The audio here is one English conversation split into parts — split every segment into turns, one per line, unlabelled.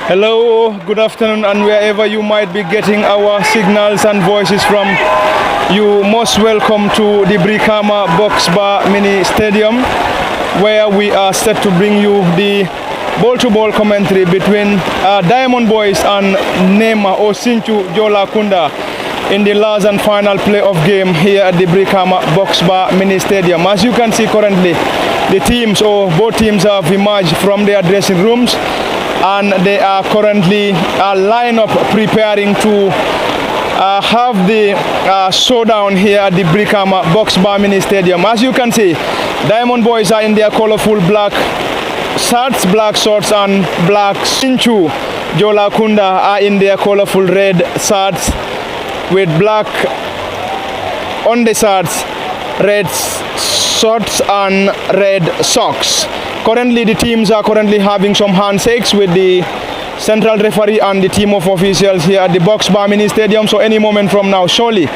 Hello, good afternoon, and wherever you might be getting our signals and voices from, you most welcome to the Brikama Box Bar Mini Stadium, where we are set to bring you the ball-to-ball commentary between Diamond Boys and Nema or Sinchu Jola Kunda in the last and final playoff game here at the Brikama Box Bar Mini Stadium. As you can see currently, the teams or both teams have emerged from their dressing rooms, and they are currently line up preparing to have the showdown here at the Brikama Box Bar Mini Stadium. As you can see, Diamond Boys are in their colorful black shirts, black shorts and black. Sinchu Jola Kunda are in their colorful red shirts with black on the shirts, red shorts and red socks. Currently, the teams are currently having some handshakes with the central referee and the team of officials here at the Box Bar Mini Stadium. So any moment from now, surely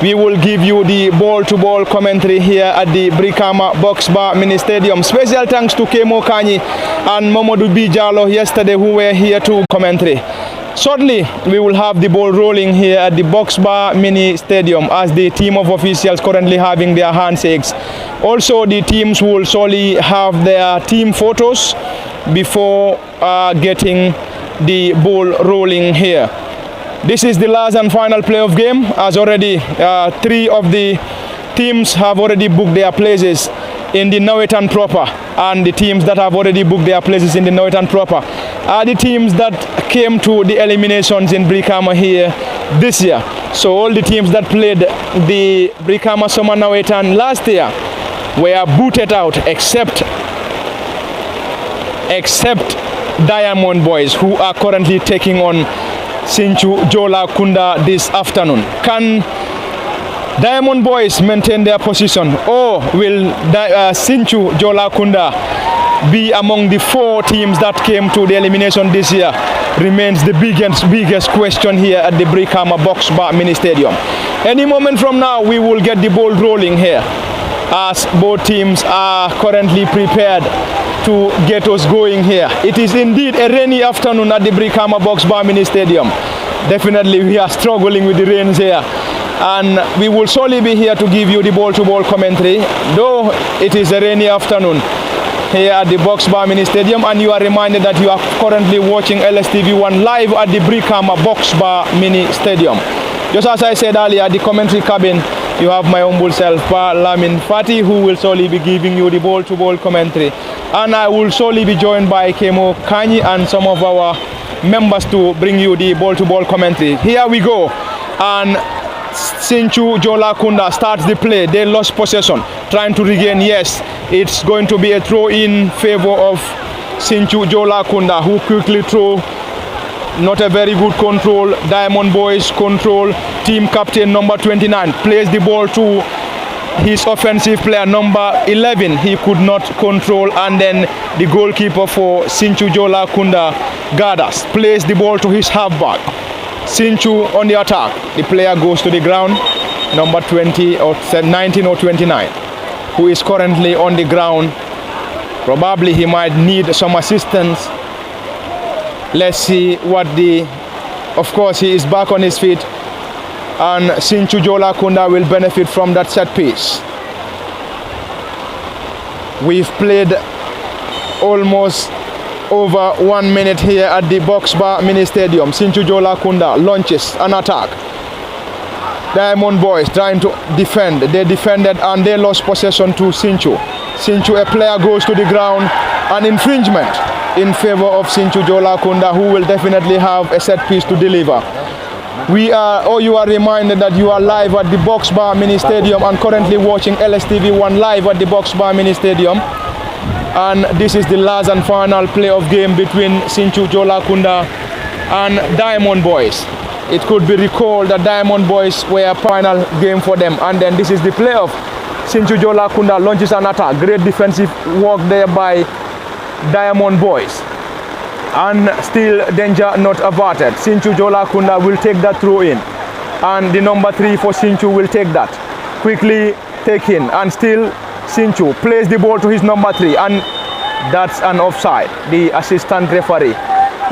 we will give you the ball-to-ball commentary here at the Brikama Box Bar Mini Stadium. Special thanks to Kemo Kanyi and Mamadou Bijalo yesterday who were here to commentary. Shortly, we will have the ball rolling here at the Box Bar Mini Stadium as the team of officials currently having their handshakes. Also, the teams will surely have their team photos before getting the ball rolling here. This is the last and final playoff game, as already three of the teams have already booked their places in the Nawettan proper, and the teams that have already booked their places in the Nawettan proper are the teams that came to the eliminations in Brikama here this year. So all the teams that played the Brikama Summer Nawettan last year were booted out except Diamond Boys, who are currently taking on Sinchu Jola Kunda this afternoon. Can Diamond Boys maintain their position, or will Sinchu Jola Kunda be among the four teams that came to the elimination this year? Remains the biggest question here at the Brikama Box Bar Mini Stadium. Any moment from now, we will get the ball rolling here, as both teams are currently prepared to get us going here. It is indeed a rainy afternoon at the Brikama Box Bar Mini Stadium. Definitely we are struggling with the rains here, and we will surely be here to give you the ball-to-ball commentary, though it is a rainy afternoon here at the Box Bar Mini Stadium. And you are reminded that you are currently watching LSTV1 live at the Brikama Box Bar Mini Stadium. Just as I said earlier, the commentary cabin, you have my humble self, Lamin Fati, who will surely be giving you the ball-to-ball commentary. And I will surely be joined by Kemo Kanyi and some of our members to bring you the ball-to-ball commentary. Here we go. And Sinchu Jola Kunda starts the play. They lost possession, trying to regain. Yes, it's going to be a throw in favor of Sinchu Jola Kunda, who quickly throw. Not a very good control. Diamond Boys control. Team captain number 29 plays the ball to his offensive player number 11. He could not control, and then the goalkeeper for Sinchu Jola Kunda, Gadas, plays the ball to his halfback. Sinchu on the attack. The player goes to the ground, number 20 or 19 or 29, who is currently on the ground. Probably he might need some assistance. Let's see what of course he is back on his feet, and Sinchu Jola Kunda will benefit from that set piece. We've played almost over 1 minute here at the Box Bar Mini Stadium. Sinchu Jola Kunda launches an attack. Diamond Boys trying to defend. They defended and they lost possession to Sinchu. Sinchu, a player goes to the ground. An infringement in favor of Sinchu Jola Kunda, who will definitely have a set piece to deliver. You are reminded that you are live at the Box Bar Mini Stadium and currently watching LSTV1 live at the Box Bar Mini Stadium. And this is the last and final playoff game between Sinchu Jola Kunda and Diamond Boys. It could be recalled that Diamond Boys were a final game for them, and then this is the playoff. Sinchu Jola Kunda launches an attack. Great defensive work there by Diamond Boys, and still danger not averted. Sinchu Jola Kunda will take that throw in, and the number 3 for Sinchu will take that, quickly taken, and still Sinchu plays the ball to his number 3, and that's an offside. The assistant referee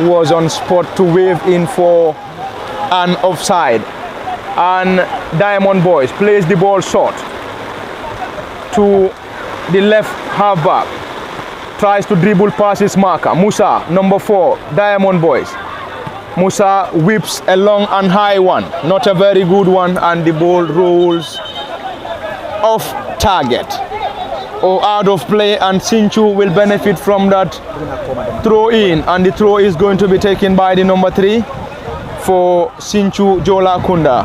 was on spot to wave in for an offside. And Diamond Boys plays the ball short to the left halfback. Tries to dribble past his marker. Musa, number 4, Diamond Boys. Musa whips a long and high one. Not a very good one, and the ball rolls off target or out of play, and Sinchu will benefit from that throw in, and the throw is going to be taken by the number 3 for Sinchu Jola Kunda.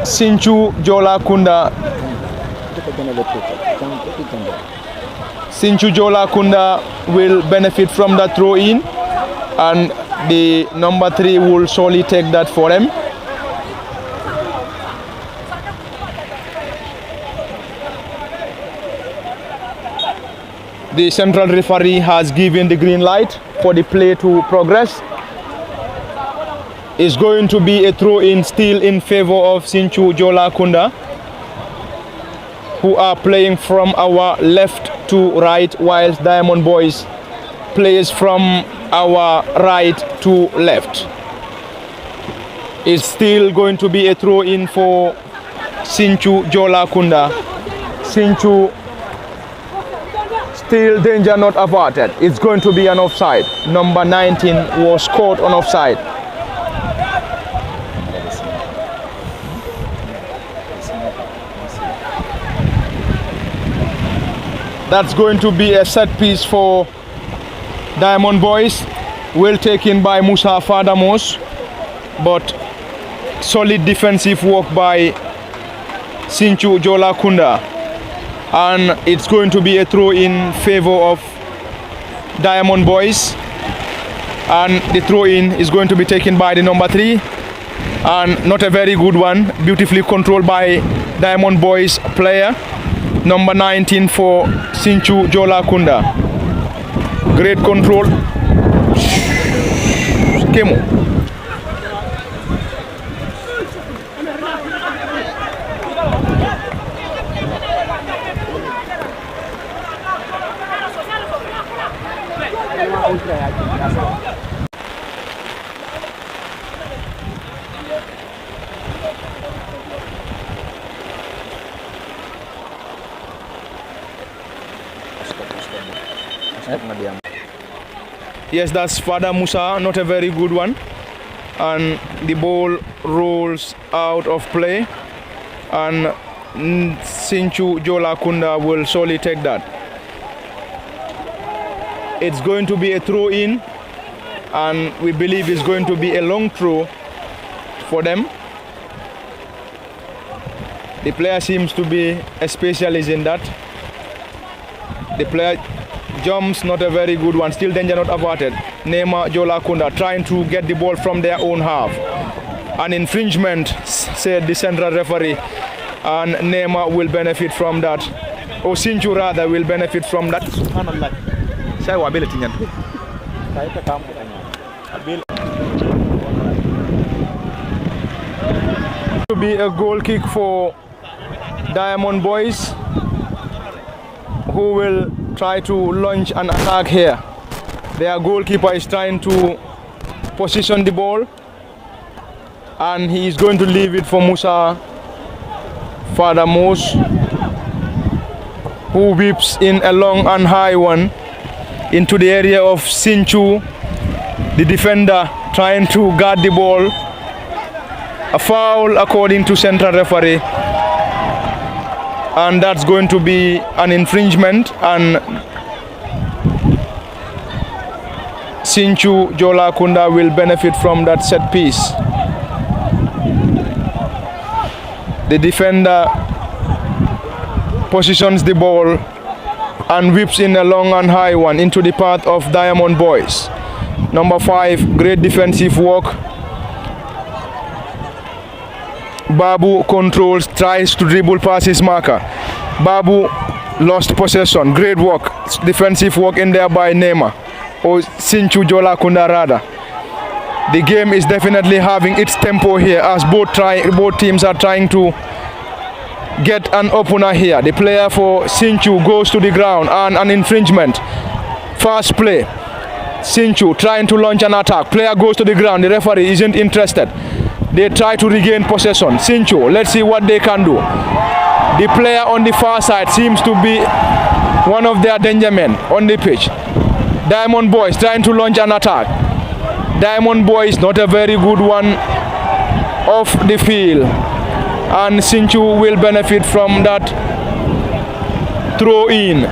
Sinchu Jola Kunda. Sinchu Jola Kunda will benefit from that throw in, and the number 3 will surely take that for them. The central referee has given the green light for the play to progress. It's going to be a throw-in still in favor of Sinchu Jola Kunda, who are playing from our left to right, whilst Diamond Boys plays from our right to left. It's still going to be a throw-in for Sinchu Jola Kunda. Sinchu, still danger not averted. It's going to be an offside. Number 19 was caught on offside. That's going to be a set piece for Diamond Boys. Well taken by Musa Fadamos, but solid defensive work by Sinchu Jola Kunda. And it's going to be a throw in favor of Diamond Boys, and the throw in is going to be taken by the number 3, and not a very good one, beautifully controlled by Diamond Boys player, number 19 for Sinchu Jola Kunda. Great control. Kemo. Yes, that's Father Musa, not a very good one, and the ball rolls out of play, and Sinchu Jola Kunda will surely take that. It's going to be a throw in, and we believe it's going to be a long throw for them. The player seems to be a specialist in that. The player jumps, not a very good one, still danger not averted. Neema Jola Kunda trying to get the ball from their own half. An infringement, said the central referee, and Neema will benefit from that. Or Sinchu rather will benefit from that. To be a goal kick for Diamond Boys, who will try to launch an attack here. Their goalkeeper is trying to position the ball, and he is going to leave it for Musa Fadamos, who whips in a long and high one into the area of Sinchu, the defender trying to guard the ball. A foul according to central referee, and that's going to be an infringement, and Sinchu Jola Kunda will benefit from that set piece. The defender positions the ball and whips in a long and high one into the path of Diamond Boys. Number 5, great defensive work. Babu controls, tries to dribble past his marker. Babu lost possession. Great work, defensive work in there by Neema, or Sinchu Jola Kunda rather. The game is definitely having its tempo here, as both teams are trying to get an opener here. The player for Sinchu goes to the ground, and an infringement. Fast play. Sinchu trying to launch an attack. Player goes to the ground. The referee isn't interested. They try to regain possession. Sinchu, let's see what they can do. The player on the far side seems to be one of their danger men on the pitch. Diamond Boys trying to launch an attack. Diamond Boys not a very good one off the field. And Sinchu will benefit from that throw in.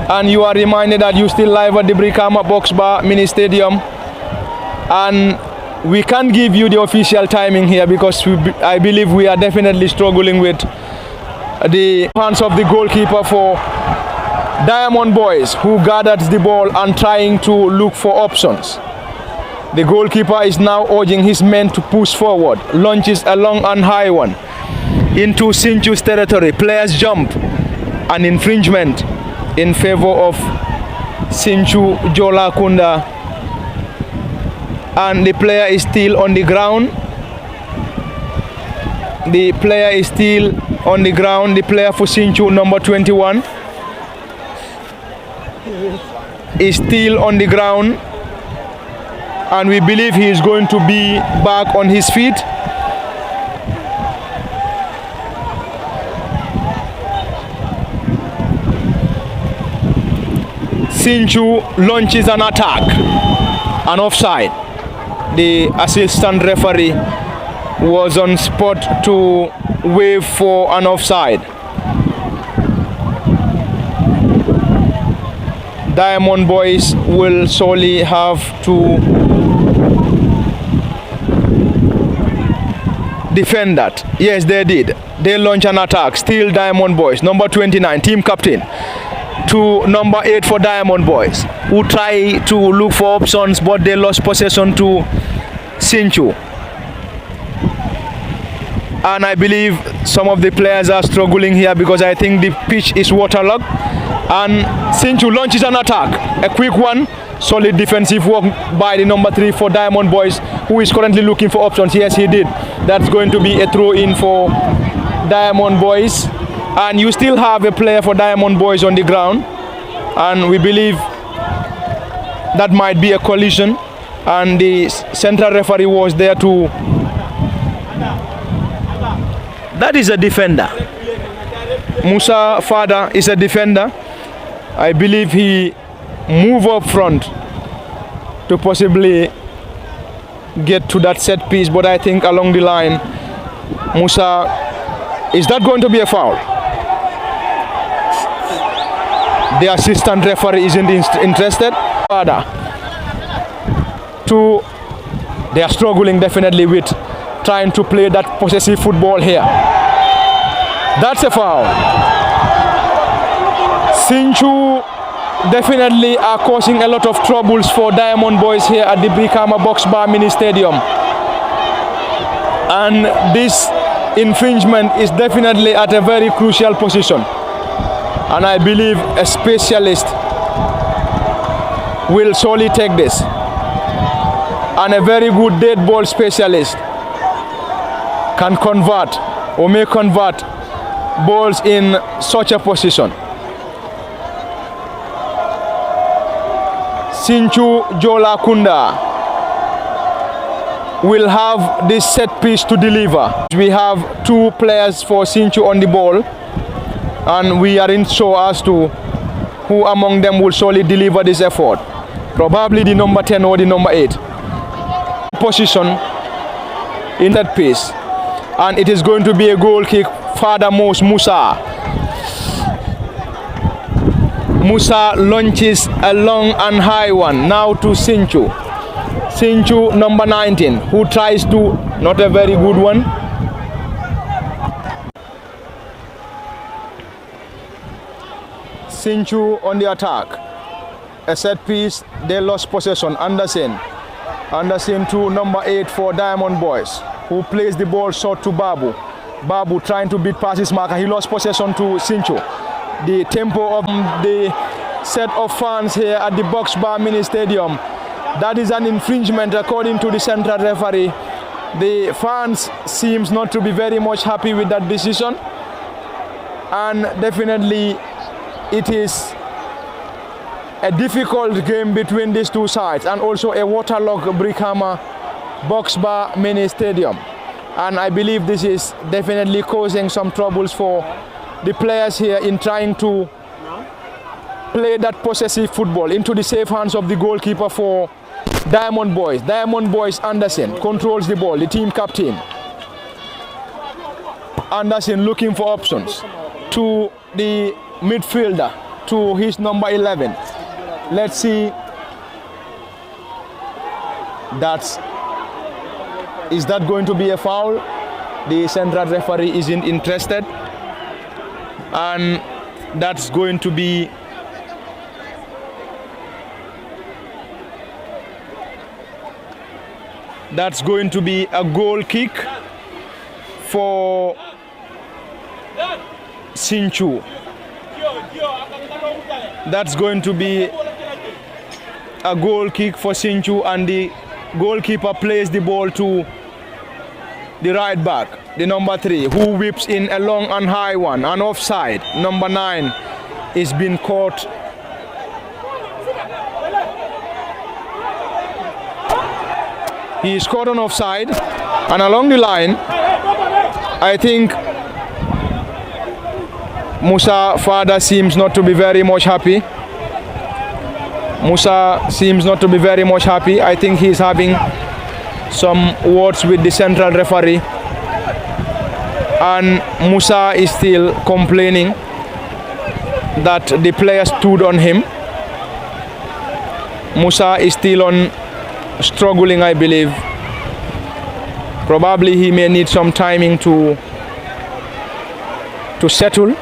And you are reminded that you still live at the Brikama Box Bar Mini Stadium. And we can't give you the official timing here because I believe we are definitely struggling with the hands of the goalkeeper for Diamond Boys, who gathers the ball and trying to look for options. The goalkeeper is now urging his men to push forward. Launches a long and high one into Sinchu's territory. Players jump. An infringement in favor of Sinchu Jola Kunda. And the player is still on the ground. The player is still on the ground. The player for Sinchu, number 21, is still on the ground. And we believe he is going to be back on his feet. Sinchu launches an attack. An offside. The assistant referee was on spot to wave for an offside. Diamond Boys will surely have to defend that. Yes, they did. They launch an attack. Still Diamond Boys. Number 29, team captain, to number 8 for Diamond Boys, who try to look for options, but they lost possession to Sinchu. And I believe some of the players are struggling here because I think the pitch is waterlogged. And Sinchu launches an attack, a quick one. Solid defensive work by the number 3 for Diamond Boys, who is currently looking for options. Yes, he did. That's going to be a throw in for Diamond Boys. And you still have a player for Diamond Boys on the ground. And we believe that might be a collision. And the central referee was there to... That is a defender. Musa Fada is a defender. I believe he moved up front to possibly get to that set piece. But I think along the line, Musa, is that going to be a foul? The assistant referee isn't interested. They are struggling definitely with trying to play that possessive football here. That's a foul. Sinchu definitely are causing a lot of troubles for Diamond Boys here at the Brikama Box Bar Mini Stadium. And this infringement is definitely at a very crucial position. And I believe a specialist will surely take this. And a very good dead ball specialist can convert or may convert balls in such a position. Sinchu Jola Kunda will have this set piece to deliver. We have 2 players for Sinchu on the ball, and we aren't sure as to who among them will surely deliver this effort. Probably the number 10 or the number 8. Position in that piece, and it is going to be a goal kick. Farthermost, Musa launches a long and high one now to Sinchu. Sinchu, number 19, who tries to, not a very good one. Sinchu on the attack. A set piece, they lost possession. Anderson to number 8 for Diamond Boys, who plays the ball short to Babu. Babu trying to beat past his marker. He lost possession to Sinchu. The tempo of the set of fans here at the Box Bar Mini Stadium, that is an infringement according to the central referee. The fans seems not to be very much happy with that decision, and definitely it is a difficult game between these two sides, and also a waterlogged Brikama Box Bar Mini Stadium. And I believe this is definitely causing some troubles for the players here in trying to play that possessive football into the safe hands of the goalkeeper for Diamond Boys. Diamond Boys Anderson controls the ball, the team captain. Anderson looking for options to the midfielder, to his number 11. Let's see. Is that going to be a foul? The central referee isn't interested, and that's going to be a goal kick for Sinchu. That's going to be a goal kick for Sinchu, and the goalkeeper plays the ball to the right back, the number 3, who whips in a long and high one, and offside. Number 9 is being caught. He is caught on offside, and along the line, I think Musa father seems not to be very much happy. I think he's having some words with the central referee, and Musa is still complaining that the player stood on him. Musa is still struggling, I believe. Probably he may need some timing to settle.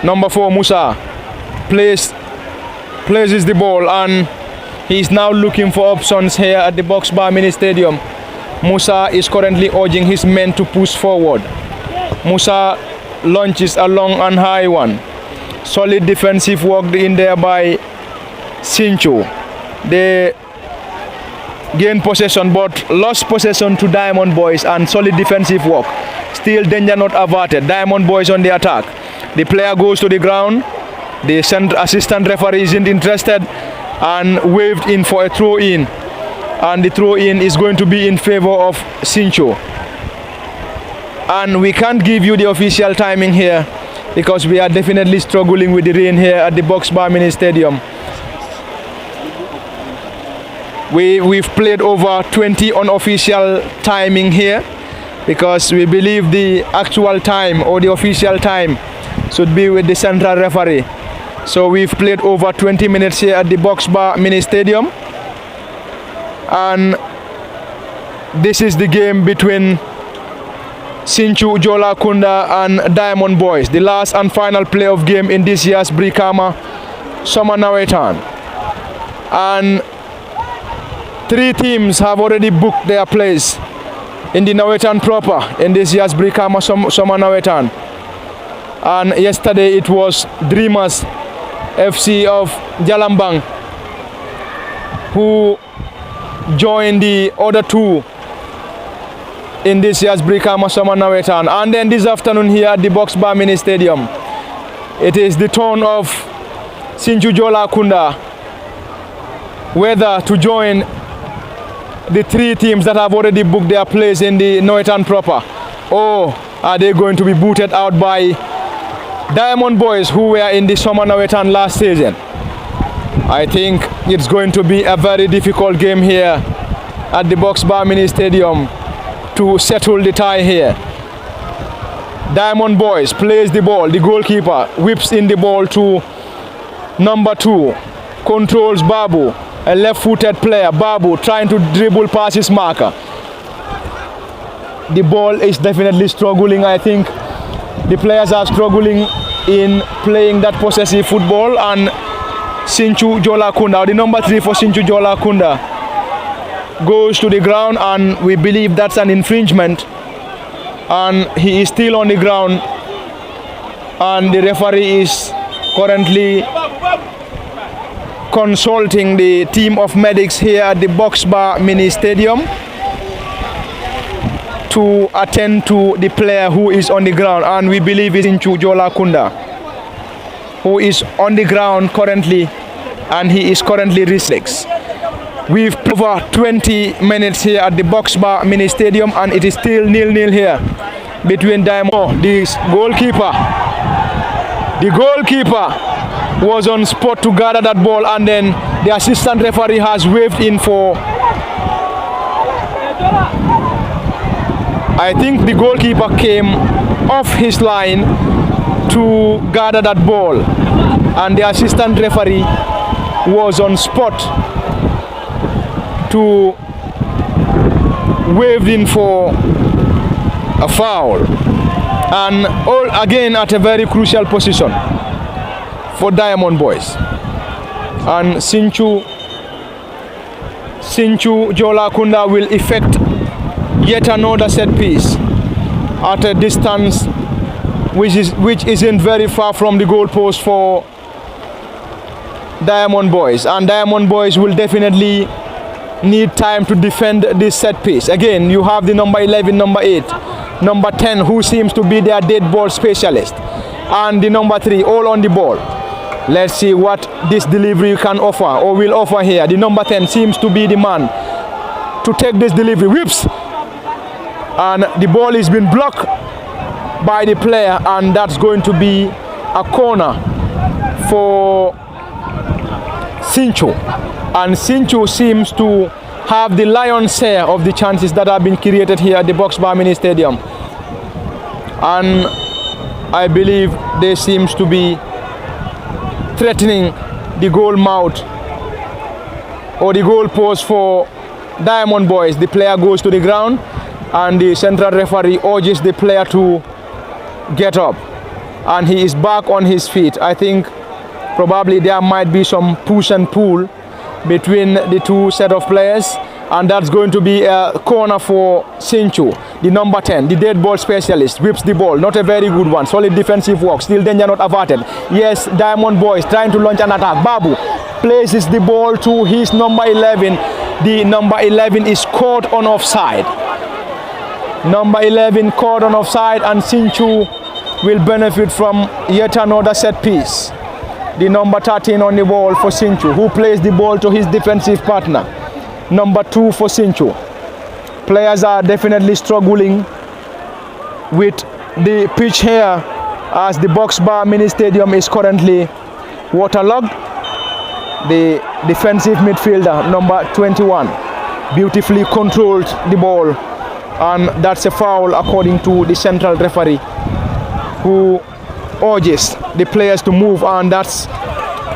Number 4, Musa places the ball, and he's now looking for options here at the Box Bar Mini Stadium. Musa is currently urging his men to push forward. Musa launches a long and high one. Solid defensive work in there by Sinchu. They gain possession but lost possession to Diamond Boys, and solid defensive work. Still danger not averted. Diamond Boys on the attack. The player goes to the ground. The assistant referee isn't interested and waved in for a throw-in. And the throw-in is going to be in favor of Sinchu. And we can't give you the official timing here because we are definitely struggling with the rain here at the Box Bar Mini Stadium. We've played over 20 unofficial timing here because we believe the actual time or the official time should be with the central referee. So we've played over 20 minutes here at the Box Bar Mini Stadium, and this is the game between Sinchu Jola Kunda and Diamond Boys, the last and final playoff game in this year's Brikama Summer Nawettan. And 3 teams have already booked their place in the Nawettan proper in this year's Brikama Summer Nawettan. And yesterday it was Dreamers FC of Jalambang who joined the other 2 in this year's Brikama Summer Nawettan. And then this afternoon here at the Box Bar Mini Stadium, it is the turn of Sinchu Jola Kunda whether to join the 3 teams that have already booked their place in the Nawettan proper, or are they going to be booted out by Diamond Boys who were in the Summer Nawettan last season. I think it's going to be a very difficult game here at the Box Bar Mini Stadium to settle the tie here. Diamond Boys plays the ball, the goalkeeper whips in the ball to number 2, controls Babu, a left-footed player. Babu trying to dribble past his marker. The ball is definitely struggling. I think the players are struggling in playing that possessive football, and Sinchu Jola Kunda, the number 3 for Sinchu Jola Kunda, goes to the ground, and we believe that's an infringement, and he is still on the ground, and the referee is currently consulting the team of medics here at the Box Bar Mini Stadium. to attend to the player who is on the ground, and we believe it's Sinchu Jola Kunda, who is on the ground currently, and he is currently restless. We've over 20 minutes here at the Box Bar Mini Stadium, and it is still 0-0 here between Diamond. The goalkeeper was on spot to gather that ball, and then the assistant referee has waved in for, I think the goalkeeper came off his line to gather that ball, and the assistant referee was on spot to wave in for a foul, and all again at a very crucial position for Diamond Boys. And Sinchu Jola Kunda will effect yet another set piece at a distance which isn't very far from the goalpost for Diamond Boys, and Diamond Boys will definitely need time to defend this set piece. Again, you have the number 11, number 8, number 10, who seems to be their dead ball specialist, and the number 3 all on the ball. Let's see what this delivery can offer or will offer here. The number 10 seems to be the man to take this delivery. Whips, and the ball has been blocked by the player, and that's going to be a corner for Sinchu. And Sinchu seems to have the lion's share of the chances that have been created here at the Box Bar Mini Stadium, and I believe they seems to be threatening the goal mouth or the goal post for Diamond Boys. The player goes to the ground, and the central referee urges the player to get up, and he is back on his feet. I think probably there might be some push and pull between the two set of players, and that's going to be a corner for Sinchu. The number 10, the dead ball specialist, whips the ball. Not a very good one. Solid defensive work. Still danger not averted. Yes, Diamond Boys trying to launch an attack. Babu places the ball to his number 11. The number 11 is caught on offside. Number 11 caught on offside, and Sinchu will benefit from yet another set piece. The number 13 on the ball for Sinchu, who plays the ball to his defensive partner. Number 2 for Sinchu. Players are definitely struggling with the pitch here, as the Box Bar Mini Stadium is currently waterlogged. The defensive midfielder, number 21, beautifully controlled the ball, and that's a foul according to the central referee, who urges the players to move, and that's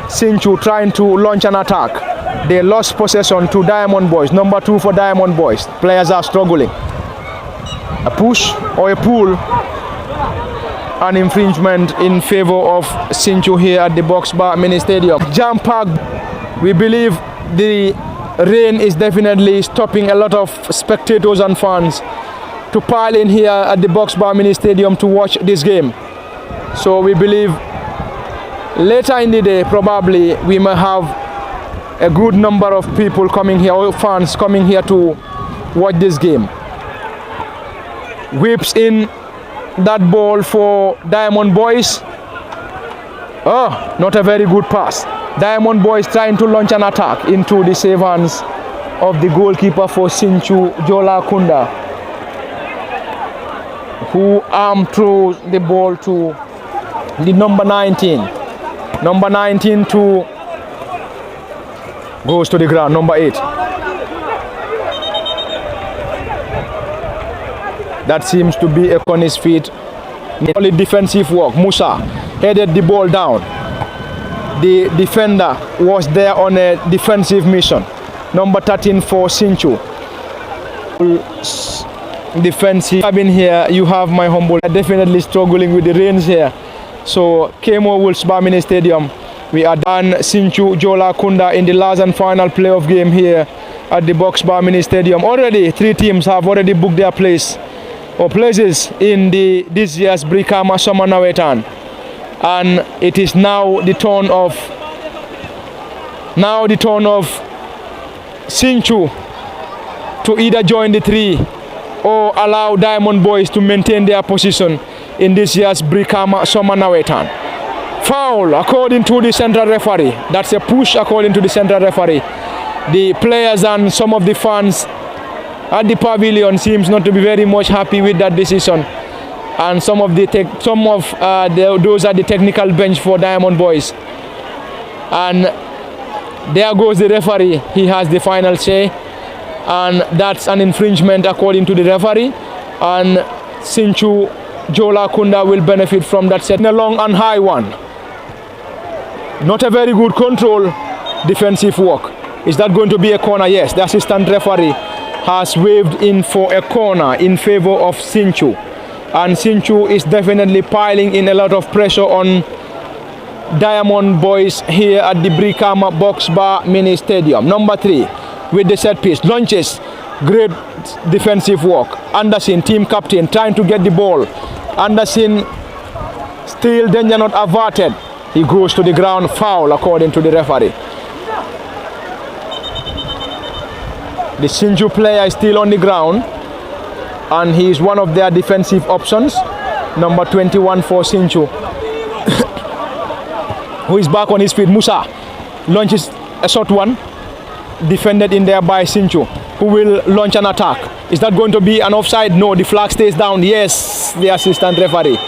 Sinchu trying to launch an attack. They lost possession to Diamond Boys. Number 2 for Diamond Boys. Players are struggling. A push or a pull, an infringement in favor of Sinchu here at the Box Bar Mini Stadium. Jam pack. We believe the rain is definitely stopping a lot of spectators and fans to pile in here at the Box Bar Mini Stadium to watch this game. So we believe later in the day probably we may have a good number of people coming here, or fans coming here to watch this game. Whips in that ball for Diamond Boys. Oh, not a very good pass. Diamond Boys trying to launch an attack into the save hands of the goalkeeper for Sinchu Jola Kunda, who arm throws the ball to the number 19. Number 19 to goes to the ground. Number 8. That seems to be on his feet. Only defensive work. Musa headed the ball down. The defender was there on a defensive mission. Number 13 for Sinchu. Defensive cabin here. You have my humble. Definitely struggling with the rains here. So Kemo Wolves Bar Mini Stadium. We are done. Sinchu Jola Kunda in the last and final playoff game here at the Box Bar Mini Stadium. Already 3 teams have already booked their places in this year's Brikama Summer Nawettan, and it is now the turn of Sinchu to either join the 3 or allow Diamond Boys to maintain their position in this year's Brikama Summer Nawettan. Foul according to the central referee. That's a push according to the central referee. The players and some of the fans at the pavilion seems not to be very much happy with that decision. And those at the technical bench for Diamond Boys. And there goes the referee. He has the final say. And that's an infringement according to the referee. And Sinchu Jola Kunda will benefit from that set. A long and high one. Not a very good control defensive work. Is that going to be a corner? Yes, the assistant referee has waved in for a corner in favor of Sinchu. And Sinchu is definitely piling in a lot of pressure on Diamond Boys here at the Brikama Box Bar Mini Stadium. Number 3 with the set piece. Launches. Great defensive work. Anderson, team captain, trying to get the ball. Anderson, still danger not averted. He goes to the ground. Foul according to the referee. The Sinchu player is still on the ground, and he is one of their defensive options. Number 21 for Sinchu, who is back on his feet. Musa launches a short one, defended in there by Sinchu, who will launch an attack. Is that going to be an offside? No, the flag stays down. Yes, the assistant referee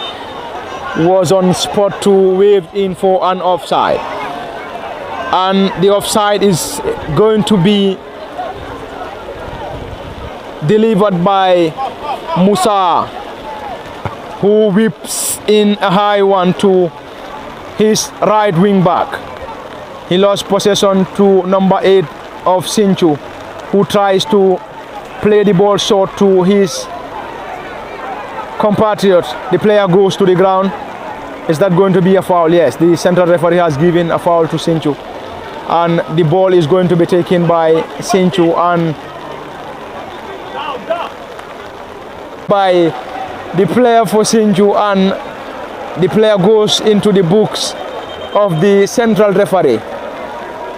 was on spot to wave in for an offside. And the offside is going to be delivered by Musa, who whips in a high one to his right wing back. He lost possession to number 8 of Sinchu, who tries to play the ball short to his compatriot. The player goes to the ground. Is that going to be a foul? Yes, the central referee has given a foul to Sinchu, and the ball is going to be taken by Sinchu and by the player for Sinchu, and the player goes into the books of the central referee.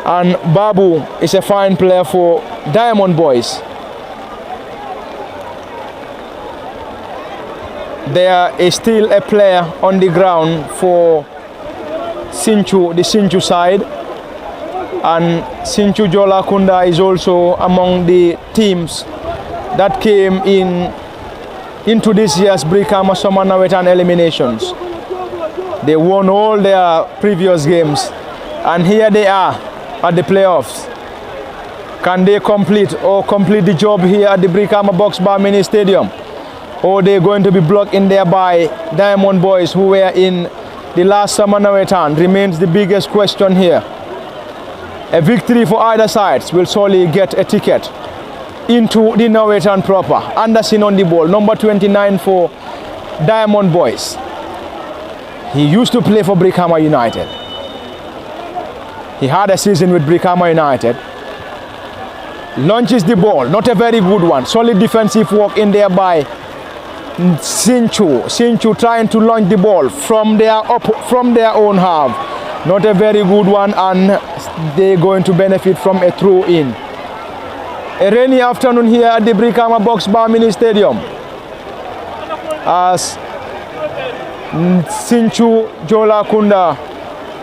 And Babu is a fine player for Diamond Boys. There is still a player on the ground for Sinchu, the Sinchu side, and Sinchu Jola Kunda is also among the teams that came into this year's Brikama Summer Nawettan eliminations. They won all their previous games, and here they are at the playoffs. Can they complete the job here at the Brikama Box Bar Mini Stadium? Or they're going to be blocked in there by Diamond Boys, who were in the last Summer Nawettan, remains the biggest question here. A victory for either sides will surely get a ticket into the Nawettan proper. Anderson on the ball, number 29 for Diamond Boys. He used to play for Brikama United. He had a season with Brikama United. Launches the ball, not a very good one. Solid defensive work in there by Sinchu trying to launch the ball from their own half. Not a very good one, and they're going to benefit from a throw in. A rainy afternoon here at the Brikama Box Bar Mini Stadium, as Sinchu Jola Kunda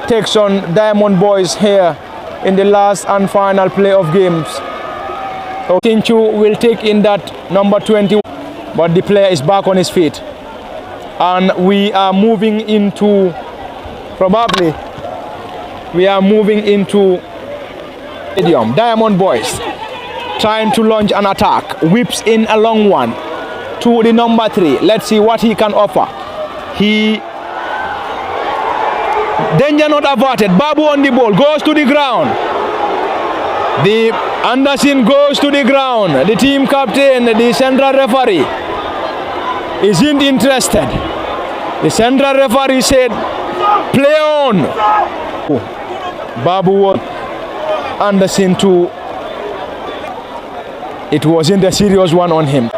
takes on Diamond Boys here in the last and final play of games. So Sinchu will take in that number 20, but the player is back on his feet, and we are moving into stadium. Diamond Boys trying to launch an attack, whips in a long one to the number 3. Let's see what he can offer. Danger not averted. Babu on the ball, goes to the ground. The Anderson goes to the ground. The team captain, the central referee, isn't interested. The central referee said, play on. Babu Anderson too. It wasn't a serious one on him.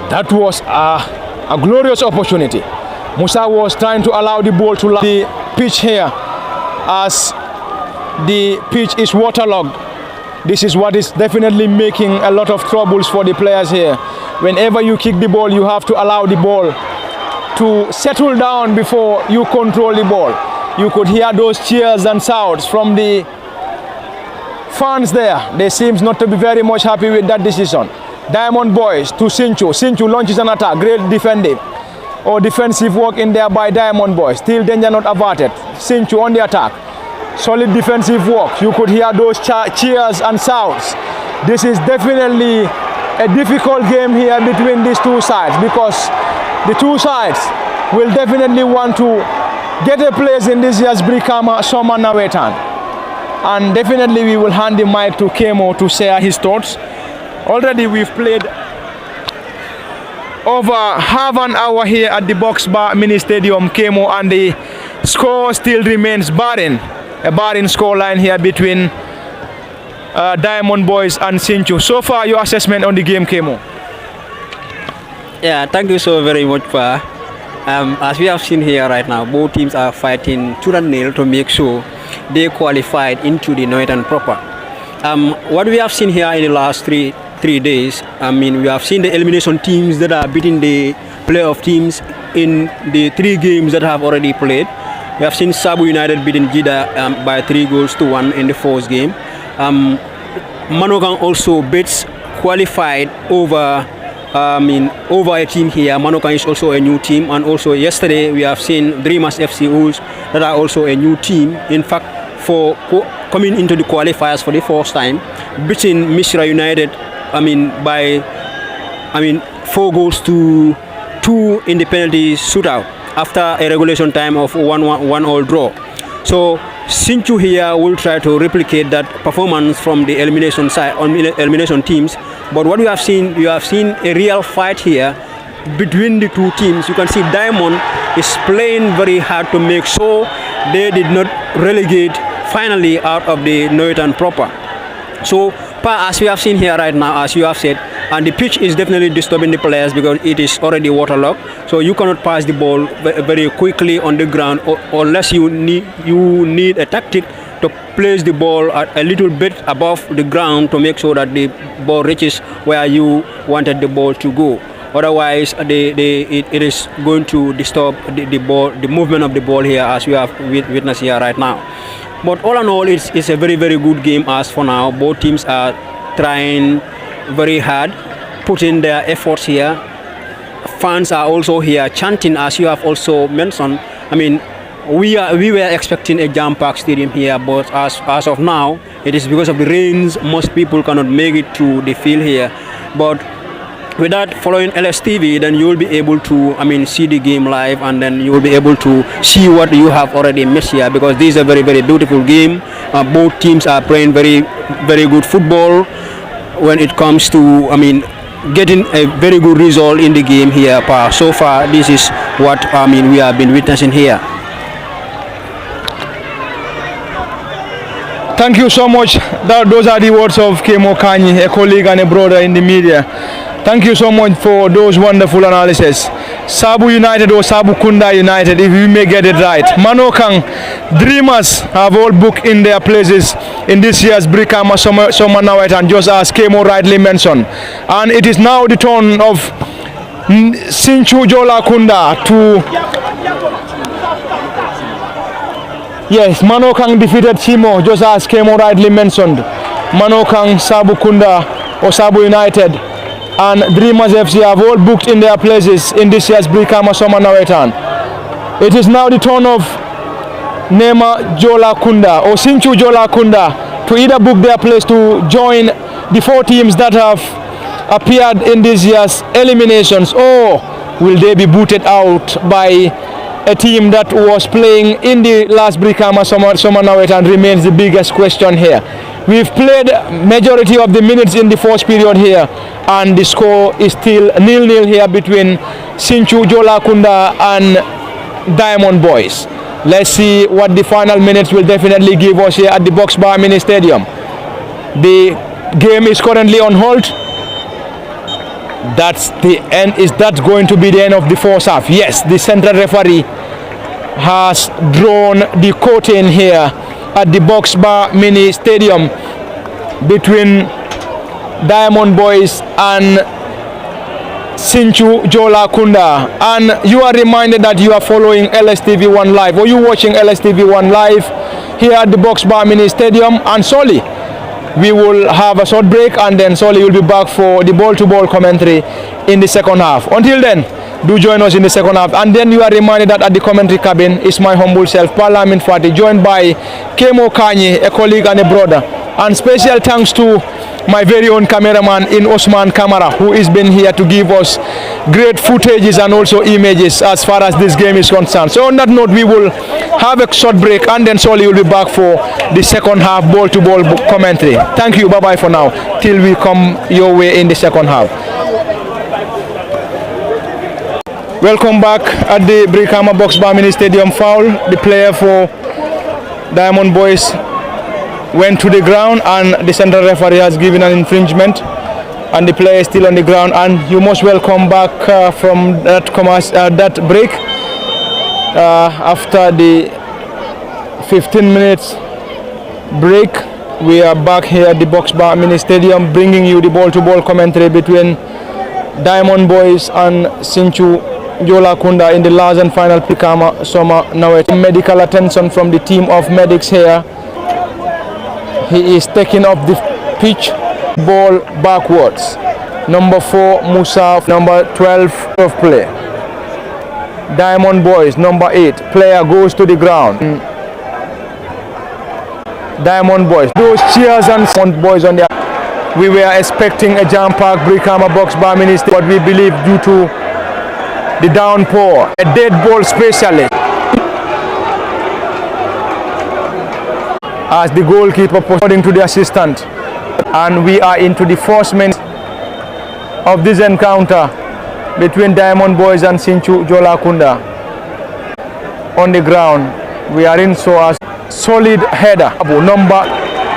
That was a glorious opportunity. Musa was trying to allow the ball to the pitch here, as the pitch is waterlogged This is what is definitely making a lot of troubles for the players here. Whenever you kick the ball, you have to allow the ball to settle down before you control the ball. You could hear those cheers and shouts from the fans there. They seem not to be very much happy with that decision. Diamond Boys to Sinchu. Sinchu launches an attack. Great defending or defensive work in there by Diamond Boys. Still danger not averted. Sinchu on the attack. Solid defensive work. You could hear those cheers and shouts. This is definitely a difficult game here between these two sides, because the two sides will definitely want to get a place in this year's Brikama Summer Nawettan. And definitely we will hand the mic to Kemo to share his thoughts. Already we've played over half an hour here at the Box Bar Mini Stadium, Kemo, and the score still remains barren. A barren scoreline here between Diamond Boys and Sinchu. So far, your assessment on the game, Kemo?
Yeah, thank you so very much, Pa. As we have seen here right now, both teams are fighting tooth and nail to make sure they qualified into the Nawettan proper. What we have seen here in the last three days, we have seen the elimination teams that are beating the playoff teams in the 3 games that have already played. We have seen Sabu United beating Jida by 3-1 in the first game. Manokan also beats qualified over a team here. Manokan is also a new team, and also yesterday we have seen Dreamers FC that are also a new team. In fact, for coming into the qualifiers for the first time, beating Mishra United by 4-2 in the penalty shootout after a regulation time of 1-1 draw. So Sinchu here will try to replicate that performance from the elimination side on elimination teams. But what we have seen a real fight here between the two teams. You can see Diamond is playing very hard to make sure they did not relegate finally out of the Nawettan proper. So as we have seen here right now, as you have said, and the pitch is definitely disturbing the players because it is already waterlogged. So you cannot pass the ball very quickly on the ground, unless you need a tactic to place the ball a little bit above the ground to make sure that the ball reaches where you wanted the ball to go. Otherwise, it is going to disturb the movement of the ball here, as we have witnessed here right now. But all in all, it's a very, very good game as for now. Both teams are trying very hard, putting their efforts here. Fans are also here chanting, as you have also mentioned. We were expecting a jam-packed stadium here, but as of now, it is because of the rains. Most people cannot make it to the field here. But with that, following LSTV, then you will be able to see the game live, and then you will be able to see what you have already missed here, because this is a very, very beautiful game. Both teams are playing very, very good football when it comes to getting a very good result in the game here. So far, this is what we have been witnessing here.
Thank you so much. Those are the words of Kemo Kanyi, a colleague and a brother in the media. Thank you so much for those wonderful analyses. Sabu United or Sabu Kunda United, if we may get it right. Manokang Dreamers have all booked in their places in this year's Brikama Summer Nawettan, just as Kemo rightly mentioned. And it is now the turn of Sinchu Jola Kunda to... Yes, Manokang defeated Chimo, just as Kemo rightly mentioned. Manokang, Sabu Kunda or Sabu United and Dreamers FC have all booked in their places in this year's Brikama Summer Nawettan. It is now the turn of Nema Jola Kunda or Sinchu Jola Kunda to either book their place to join the 4 teams that have appeared in this year's eliminations, or will they be booted out by a team that was playing in the last Brikama Summer Nawettan remains the biggest question here. We've played majority of the minutes in the first period here, and the score is still 0-0 here between Sinchu Jola Kunda and Diamond Boys. Let's see what the final minutes will definitely give us here at the Box Bar Mini Stadium. The game is currently on hold. That's the end. Is that going to be the end of the first half? Yes, the central referee has drawn the curtain here at the Box Bar Mini Stadium. between Diamond Boys and Sinchu Jola Kunda. And you are reminded that you are following LSTV1 Live, or you watching LSTV1 Live here at the Box Bar Mini Stadium. And Solly, we will have a short break, and then Solly will be back for the ball-to-ball commentary in the second half. Until then, do join us in the second half. And then you are reminded that at the commentary cabin is my humble self, Parliament Fati, joined by Kemo Kanye, a colleague and a brother. And special thanks to my very own cameraman in Osman Kamara, who has been here to give us great footages and also images as far as this game is concerned. So on that note, we will have a short break, and then Solly will be back for the second half ball-to-ball commentary. Thank you, bye-bye for now, till we come your way in the second half. Welcome back at the Brikama Box Bar Mini Stadium. Foul. The player for Diamond Boys went to the ground, and the central referee has given an infringement, and the player is still on the ground. And you most welcome back from that break after the 15 minutes break. We are back here at the Box Bar Mini Stadium, bringing you the ball-to-ball commentary between Diamond Boys and Sinchu Jola Kunda in the last and final Brikama Summer Nawettan. Medical attention from the team of medics here. He is taking up the pitch, ball backwards. Number 4, Musa. Number 12 of play. Diamond Boys, number 8, player goes to the ground. Diamond Boys, those cheers and Diamond Boys on the. We were expecting a jam-packed Brikama Box Bar Mini, but we believe due to the downpour, a dead ball specialist as the goalkeeper, according to the assistant. And we are into the first minute of this encounter between Diamond Boys and Sinchu Jola Kunda. On the ground, we are in so a solid header. Number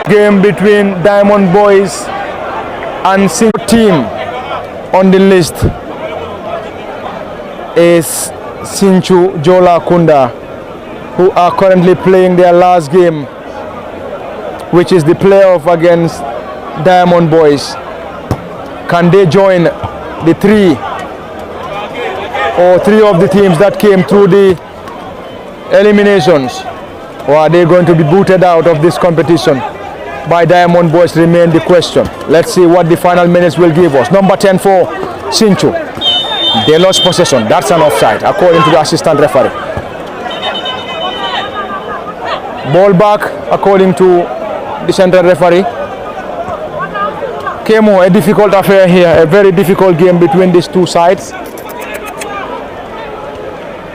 game between Diamond Boys and Sinchu team on the list is Sinchu Jola Kunda, who are currently playing their last game, which is the playoff against Diamond Boys. Can they join the three of the teams that came through the eliminations, or are they going to be booted out of this competition by Diamond Boys? Remain the question. Let's see what the final minutes will give us. Number 10 for Sinchu. They lost possession. That's an offside, according to the assistant referee. Ball back, according to the central referee. Kemo, a difficult affair here, a very difficult game between these two sides.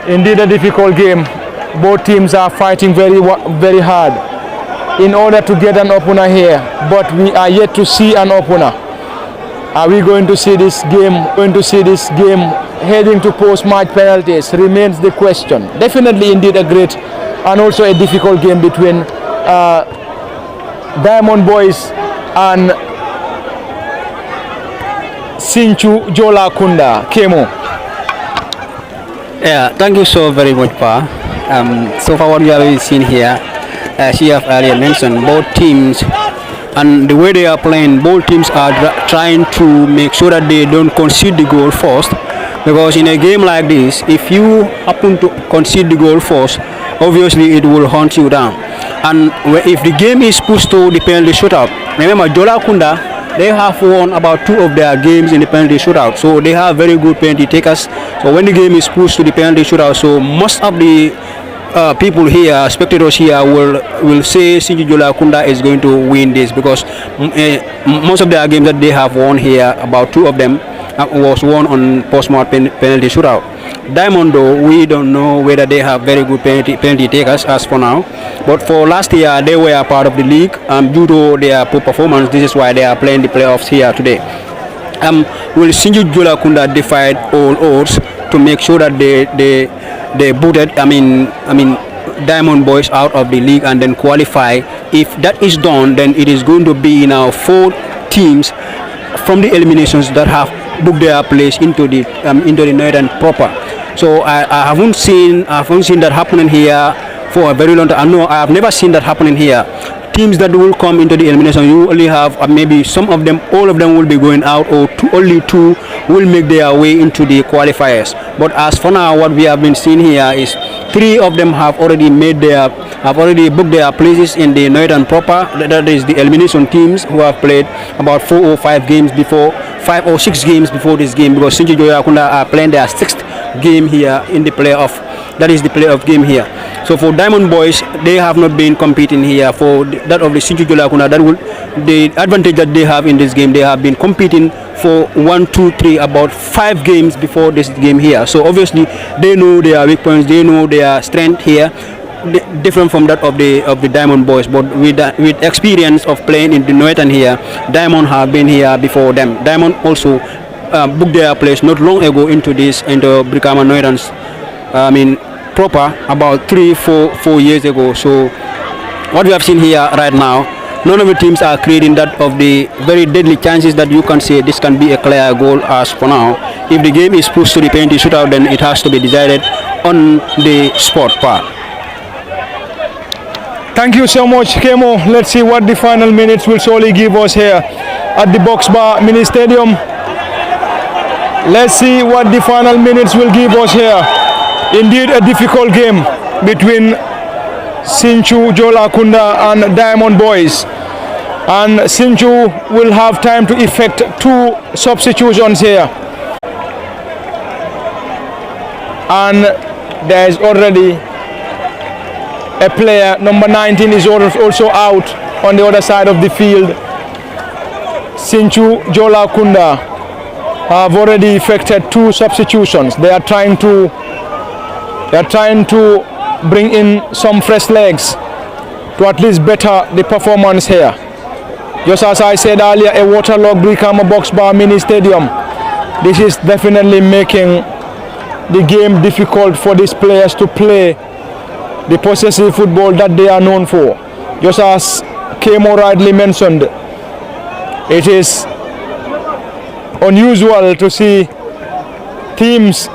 Indeed, a difficult game. Both teams are fighting very hard in order to get an opener here, but we are yet to see an opener. Are we going to see this game? Heading to post-match penalties remains the question. Definitely, indeed, a great and also a difficult game between Diamond Boys and Sinchu Jola Kunda. Kemo.
Yeah, thank you so very much, Pa. So far, what we have seen here, as you have earlier mentioned, both teams. And the way they are playing, both teams are trying to make sure that they don't concede the goal first. Because in a game like this, if you happen to concede the goal first, obviously it will hunt you down. And if the game is pushed to the penalty shootout, remember Jola Kunda, they have won about 2 of their games in the penalty shootout. So they have very good penalty takers. So when the game is pushed to the penalty shootout, so most of the people here, spectators here, will say Sinchu Jola Kunda is going to win this, because most of their games that they have won here, about 2 of them was won on post-match penalty shootout. Diamond, though, we don't know whether they have very good penalty takers as for now, but for last year they were part of the league. Due to their poor performance, this is why they are playing the playoffs here today. Will Sinchu Jola Kunda defy all odds to make sure that they booted Diamond Boys out of the league and then qualify? If that is done, then it is going to be now 4 teams from the eliminations that have booked their place into the Nawettan proper. So I haven't seen that happening here for a very long time. No, I have never seen that happening here. teams that will come into the elimination, you only have maybe some of them, all of them will be going out, or only two will make their way into the qualifiers. But as for now, what we have been seeing here is three of them have already booked their places in the Nawettan proper. That is the elimination teams who have played about 4 or 5 games before, 5 or 6 games before this game, because Sinchu Jola Kunda are playing their 6th game here in the playoff. That is the playoff game here. So for Diamond Boys, they have not been competing here. For that of the Sinchu Jola Kunda, that will the advantage that they have in this game. They have been competing for 1, 2, 3, about 5 games before this game here. So obviously they know their weak points, they know their strength here, different from that of the Diamond Boys. But with experience of playing in the Nawettan here, Diamond have been here before them. Diamond also booked their place not long ago into Brikama Nawettan's proper about 3-4 years ago. So what we have seen here right now, none of the teams are creating that of the very deadly chances that you can say this can be a clear goal. As for now, if the game is pushed to the penalty shootout, then it has to be decided on the spot part.
Thank you so much, Kemo. Let's see what the final minutes will surely give us here at the Box Bar Mini Stadium. Let's see what the final minutes will give us here. Indeed, a difficult game between Sinchu Jola Kunda and Diamond Boys. And Sinchu will have time to effect 2 substitutions here. And there is already a player, number 19, is also out on the other side of the field. Sinchu Jola Kunda have already effected 2 substitutions. They are trying to bring in some fresh legs to at least better the performance here. Just as I said earlier, a waterlogged Brikama Box Bar Mini Stadium. This is definitely making the game difficult for these players to play the possessive football that they are known for. Just as Kemo rightly mentioned, it is unusual to see teams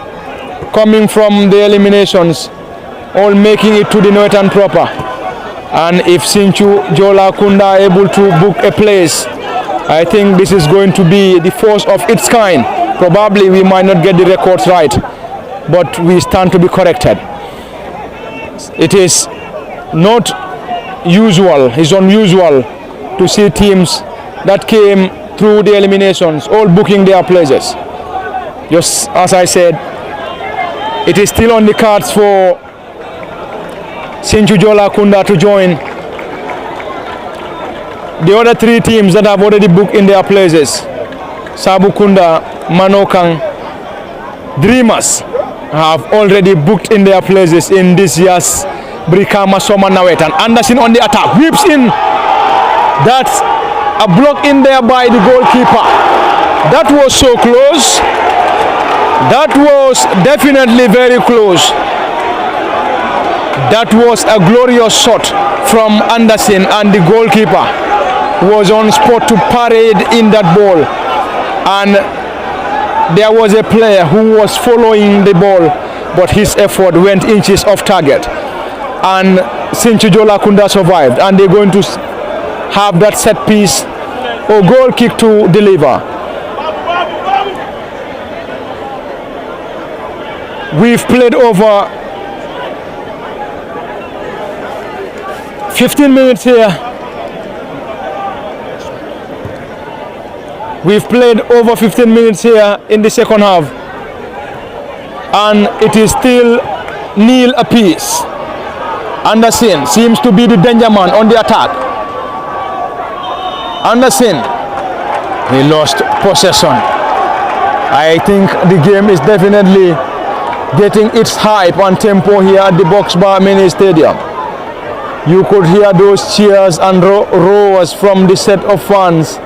coming from the eliminations all making it to the Nawettan proper. And if Sinchu Jola Kunda are able to book a place, I think this is going to be the first of its kind. Probably we might not get the records right, but we stand to be corrected. It is not usual, it's unusual to see teams that came through the eliminations all booking their places. Just as I said, it is still on the cards for Sinchu Jola Kunda to join the other 3 teams that have already booked in their places. Sabu Kunda, Manokang, Dreamers have already booked in their places in this year's Brikama Summer Nawettan. Anderson on the attack, whips in. That's a block in there by the goalkeeper. That was so close. That was definitely very close. That was a glorious shot from Anderson, and the goalkeeper was on spot to parade in that ball. And there was a player who was following the ball, but his effort went inches off target. And Sinchu Jola Kunda survived, and they're going to have that set piece or goal kick to deliver. We've played over 15 minutes here. We've played over 15 minutes here in the second half, and it is still nil apiece. Anderson seems to be the danger man on the attack. Anderson, he lost possession. I think the game is definitely getting its hype and tempo here at the Box Bar Mini Stadium. You could hear those cheers and roars from the set of fans.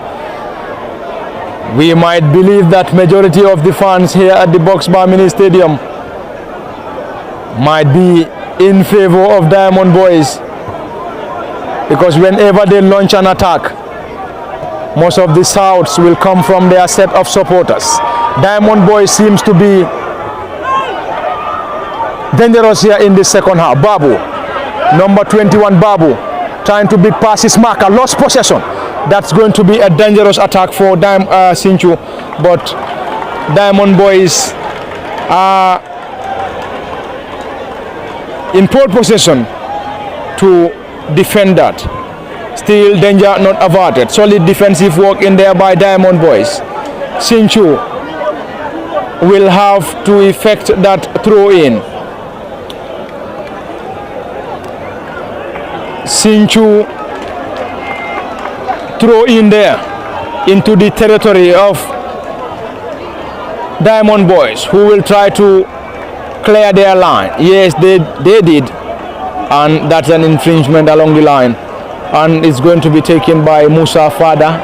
We might believe that majority of the fans here at the Box Bar Mini Stadium might be in favor of Diamond Boys, because whenever they launch an attack, most of the shouts will come from their set of supporters. Diamond Boys seems to be dangerous here in the second half. Babu, number 21 Babu, trying to beat past his marker, lost possession. That's going to be a dangerous attack for Sinchu, but Diamond Boys are in pole position to defend that. Still danger not averted. Solid defensive work in there by Diamond Boys. Sinchu will have to effect that throw in. Sinchu throw in there into the territory of Diamond Boys, who will try to clear their line. Yes, they did, and that's an infringement along the line, and it's going to be taken by Musa Fada.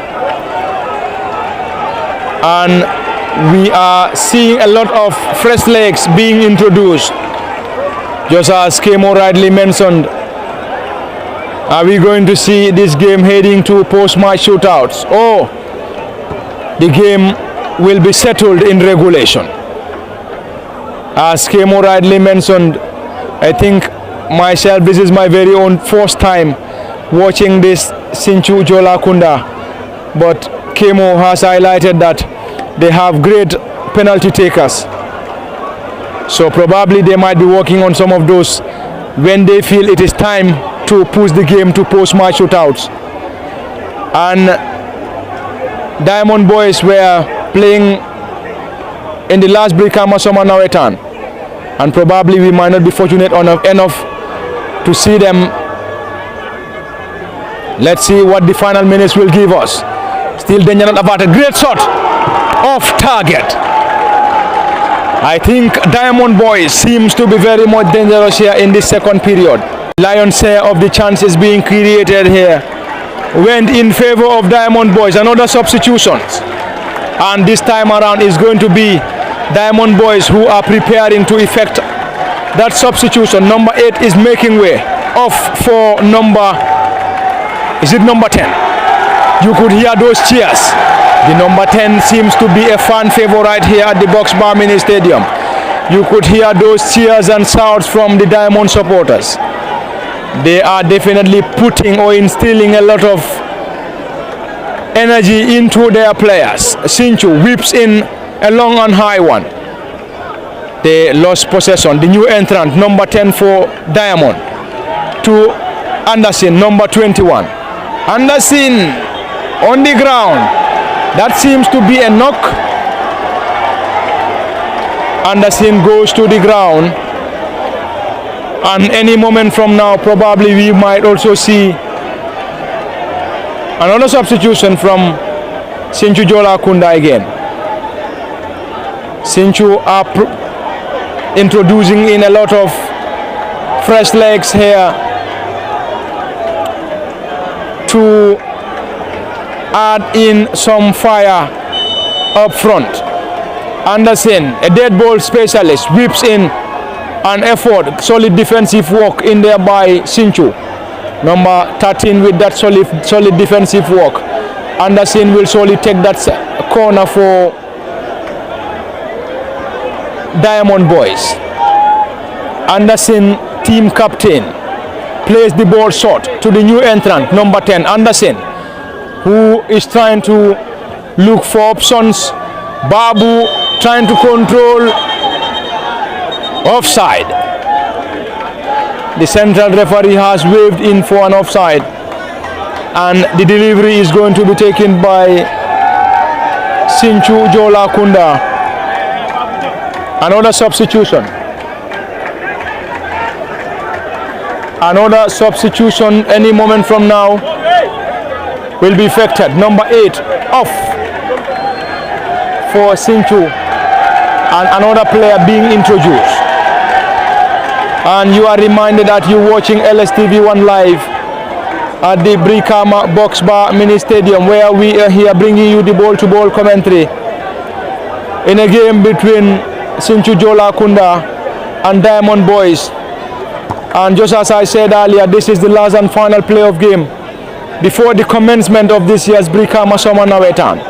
And we are seeing a lot of fresh legs being introduced, just as Kemo rightly mentioned. Are we going to see this game heading to post-match shootouts, or the game will be settled in regulation? As Kemo rightly mentioned, I think myself, this is my very own first time watching this Sinchu Jola Kunda, but Kemo has highlighted that they have great penalty takers, so probably they might be working on some of those when they feel it is time to push the game to post-match shootouts. And Diamond Boys were playing in the last Brikama Summer Nawettan, and probably we might not be fortunate enough to see them. Let's see what the final minutes will give us. Still danger not averted. Great shot off target. I think Diamond Boys seems to be very much dangerous here in this second period. Lion's share of the chances being created here went in favor of Diamond Boys. Another substitutions, and this time around is going to be Diamond Boys who are preparing to effect that substitution. Number 8 is making way off for number 10. You could hear those cheers. The number 10 seems to be a fan favorite here at the Box Bar Mini Stadium. You could hear those cheers and shouts from the Diamond supporters. They are definitely putting or instilling a lot of energy into their players. Sinchu whips in a long and high one. They lost possession. The new entrant, number 10 for Diamond, to Anderson, number 21. Anderson on the ground. That seems to be a knock. Anderson goes to the ground, and any moment from now probably we might also see another substitution from Sinchu Jola Kunda again. Sinchu are introducing in a lot of fresh legs here to add in some fire up front. Anderson, a dead ball specialist, whips in an effort, solid defensive work in there by Sinchu. Number 13 with that solid defensive work. Anderson will solely take that corner for Diamond Boys. Anderson, team captain, plays the ball short to the new entrant, number 10, Anderson, who is trying to look for options. Babu trying to control. Offside. The central referee has waved in for an offside, and the delivery is going to be taken by Sinchu Jola Kunda. Another substitution. Another substitution any moment from now will be effected. Number 8 off for Sinchu, and another player being introduced. And you are reminded that you're watching LSTV1 live at the Brikama Box Bar Mini Stadium, where we are here bringing you the ball-to-ball commentary in a game between Sinchu Jola Kunda and Diamond Boys. And just as I said earlier, this is the last and final playoff game before the commencement of this year's Brikama Summer Nawettan.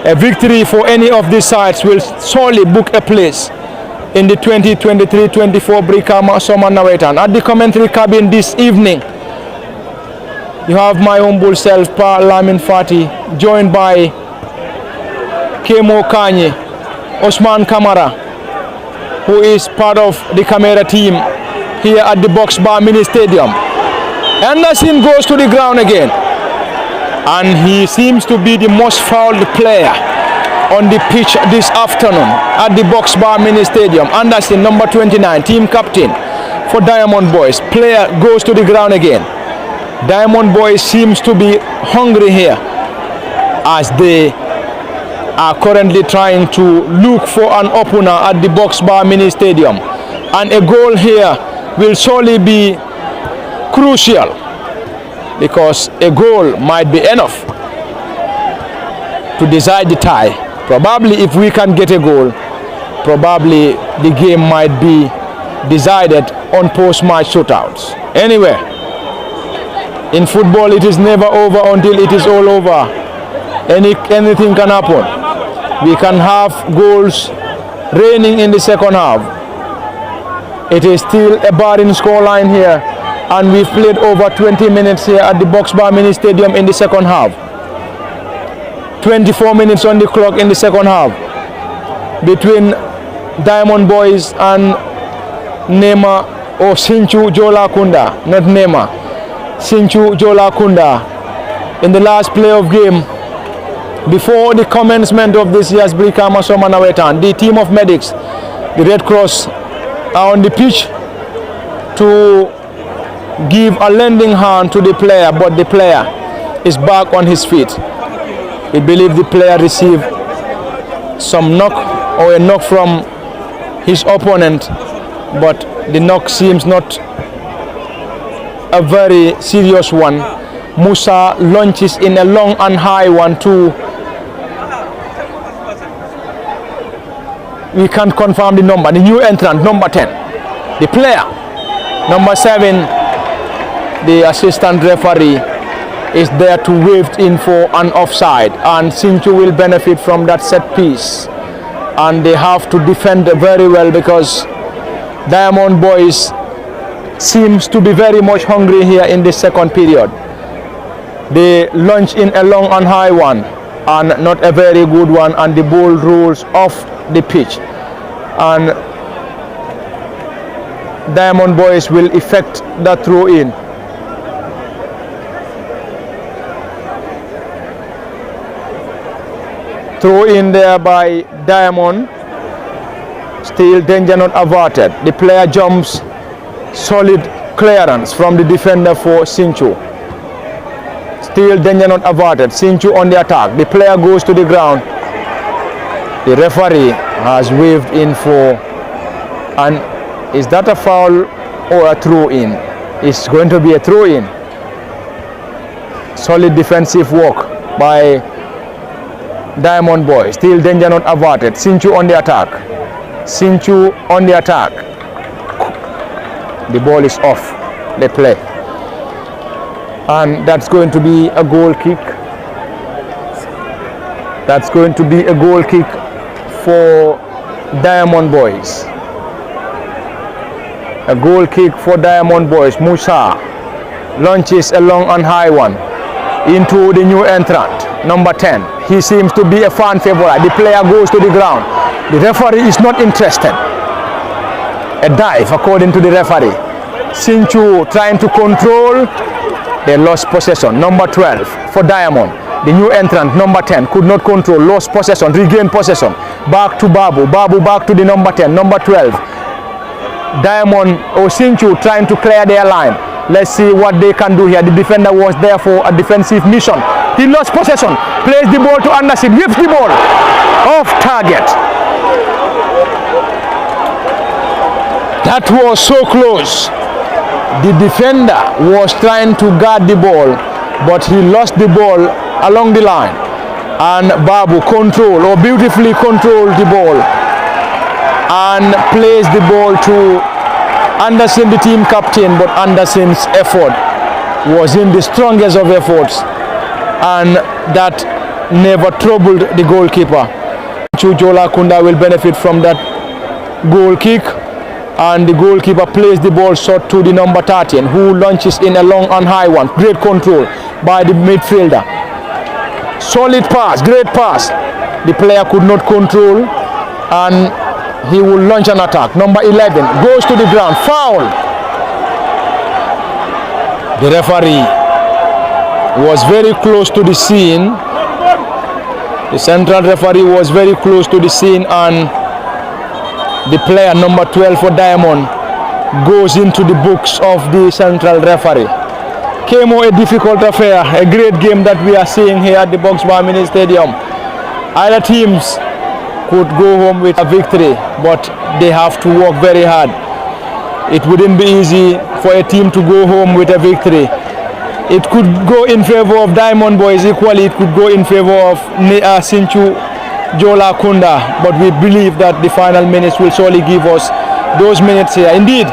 A victory for any of these sides will surely book a place in the 2023-24 Brikama Summer Nawettan. At the commentary cabin this evening, You have my humble self, Pa Lamin Fati, joined by Kemo Kanye, Osman Kamara, who is part of the camera team here at the Box Bar Mini Stadium. Anderson goes to the ground again, and he seems to be the most fouled player on the pitch this afternoon at the Box Bar Mini Stadium. Anderson, number 29, team captain for Diamond Boys. Player goes to the ground again. Diamond Boys seems to be hungry here as they are currently trying to look for an opener at the Box Bar Mini Stadium, and a goal here will surely be crucial, because a goal might be enough to decide the tie. Probably if we can get a goal, probably the game might be decided on post-match shootouts. Anyway, in football it is never over until it is all over. Anything can happen. We can have goals raining in the second half. It is still a barren scoreline here, and we've played over 20 minutes here at the Box Bar Mini Stadium in the second half. 24 minutes on the clock in the second half between Diamond Boys and Nema, or Sinchu Jola Kunda, not Nema, Sinchu Jola Kunda. In the last playoff game before the commencement of this year's Brikama Summer Nawettan, the team of medics, the Red Cross, are on the pitch to give a lending hand to the player, but the player is back on his feet. We believe the player received some knock, or a knock from his opponent, but the knock seems not a very serious one. Musa launches in a long and high one too. We can't confirm the number. The new entrant, number 10. The player, number 7, the assistant referee, is there to wave in for an offside, and Sinchu will benefit from that set piece. And they have to defend very well, because Diamond Boys seems to be very much hungry here in this second period. They launch in a long and high one, and not a very good one, and the ball rolls off the pitch, and Diamond Boys will effect the throw in. Throw in there by Diamond. Still danger not averted. The player jumps, solid clearance from the defender for Sinchu. Still danger not averted. Sinchu on the attack. The player goes to the ground. The referee has waved in for, and is that a foul or a throw in? It's going to be a throw in. Solid defensive work by Diamond Boy. Still danger not averted. Sinchu on the attack. Sinchu on the attack. The ball is off the play, and that's going to be a goal kick. That's going to be a goal kick for Diamond Boys. A goal kick for Diamond Boys. Musa launches a long and high one into the new entrant, number 10. He seems to be a fan favorite. The player goes to the ground. The referee is not interested. A dive according to the referee. Sinchu trying to control. They lost possession. Number 12 for Diamond. The new entrant, number 10, could not control, lost possession, regained possession. Back to Babu. Babu back to the number 10, number 12. Diamond or Sinchu trying to clear their line. Let's see what they can do here. The defender was there for a defensive mission. He lost possession. Plays the ball to Anderson. Whips the ball off target. That was so close. The defender was trying to guard the ball, but he lost the ball along the line, and Babu beautifully controlled the ball and plays the ball to Anderson, the team captain, but Anderson's effort was in the strongest of efforts, and that never troubled the goalkeeper. Sinchu Jola Kunda will benefit from that goal kick, and the goalkeeper plays the ball short to the number 13, who launches in a long and high one. Great control by the midfielder. Solid pass, great pass. The player could not control, and he will launch an attack. Number 11 goes to the ground. Foul. The referee was very close to the scene. The central referee was very close to the scene, and the player number 12 for Diamond goes into the books of the central referee. Came a difficult affair, a great game that we are seeing here at the Box Bar Mini Stadium. Either teams could go home with a victory, but they have to work very hard. It wouldn't be easy for a team to go home with a victory. It could go in favor of Diamond Boys, equally it could go in favor of Sinchu Jola Kunda, but we believe that the final minutes will surely give us those minutes here. Indeed,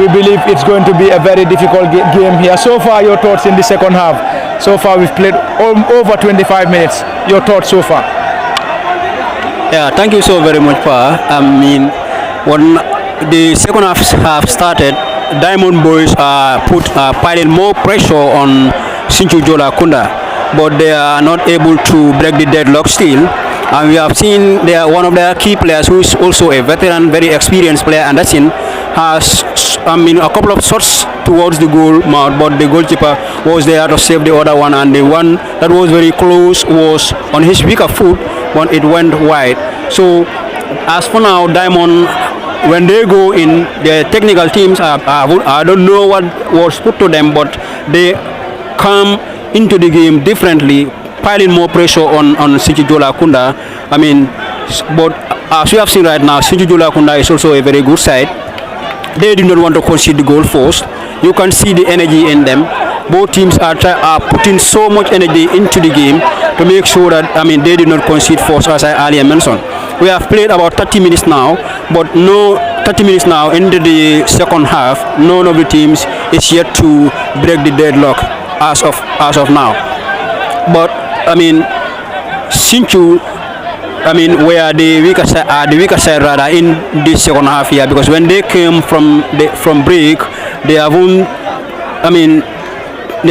we believe it's going to be a very difficult game here. So far, your thoughts in the second half? So far, we've played over 25 minutes. Your thoughts so far?
Yeah, thank you so very much, Pa. I mean, when the second half started, Diamond Boys piling more pressure on Sinchu Jola Kunda, but they are not able to break the deadlock still. And we have seen one of their key players, who is also a veteran, very experienced player, Anderson, has a couple of shots towards the goal mouth, but the goalkeeper was there to save the other one, and the one that was very close was on his weaker foot, but it went wide. So as for now, Diamond, when they go in, the technical teams, I don't know what was put to them, but they come into the game differently, piling more pressure on Sinchu Jola Kunda. I mean, but as we have seen right now, Sinchu Jola Kunda is also a very good side. They do not want to concede the goal first. You can see the energy in them. Both teams are putting so much energy into the game to make sure that, they do not concede first, as I earlier mentioned. We have played about 30 minutes now, but no 30 minutes now into the second half, none of the teams is yet to break the deadlock as of now. But Sinchu, were the weaker side rather in this second half here, because when they came from break, they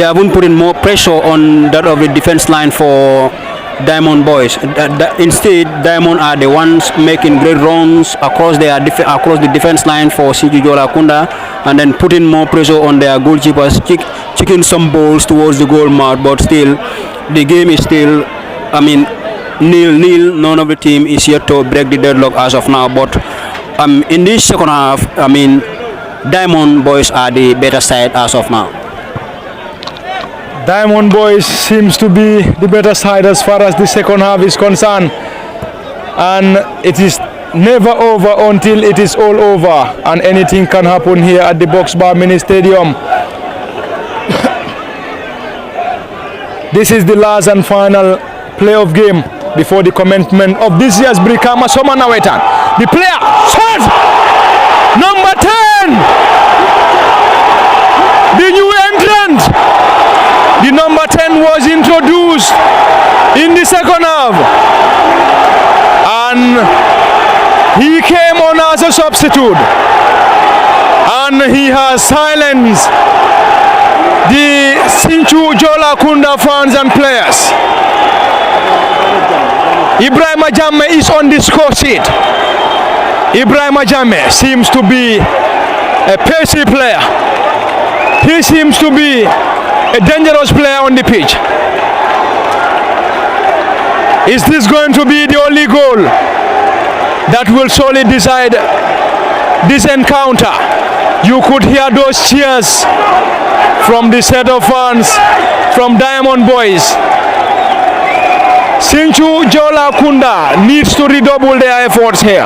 haven't put in more pressure on that of the defense line for Diamond Boys. Instead, Diamond are the ones making great runs across the defense line for Sinchu Jola Kunda, and then putting more pressure on their goalkeepers, kicking some balls towards the goal mouth. But still, the game is still, nil. None of the team is yet to break the deadlock as of now. But in this second half, Diamond Boys are the better side as of now.
Diamond Boys seems to be the better side as far as the second half is concerned, and it is never over until it is all over, and anything can happen here at the Box Bar Mini Stadium. This is the last and final playoff game before the commencement of this year's Brikama Summer Nawettan. The player shot number 10, the new entrant. The number 10 was introduced in the second half, and he came on as a substitute, and he has silenced the Sinchu Jola Kunda fans and players. Ibrahim Jammeh is on the score sheet. Ibrahim Jammeh seems to be a pacey player. He seems to be a dangerous player on the pitch. Is this going to be the only goal that will surely decide this encounter? You could hear those cheers from the set of fans from Diamond Boys. Sinchu Jola Kunda needs to redouble their efforts here.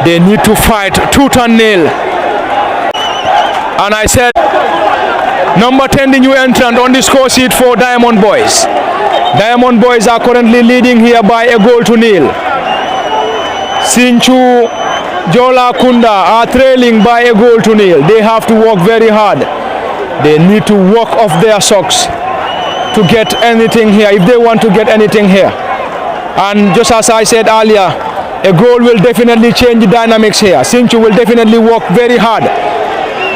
They need to fight tooth and nail. And I said, number 10, the new entrant on the score sheet for Diamond Boys. Diamond Boys are currently leading here by a goal to nil. Sinchu Jola Kunda are trailing by a goal to nil. They have to work very hard. They need to work off their socks to get anything here, if they want to get anything here. And just as I said earlier, A goal will definitely change the dynamics here. Sinchu will definitely work very hard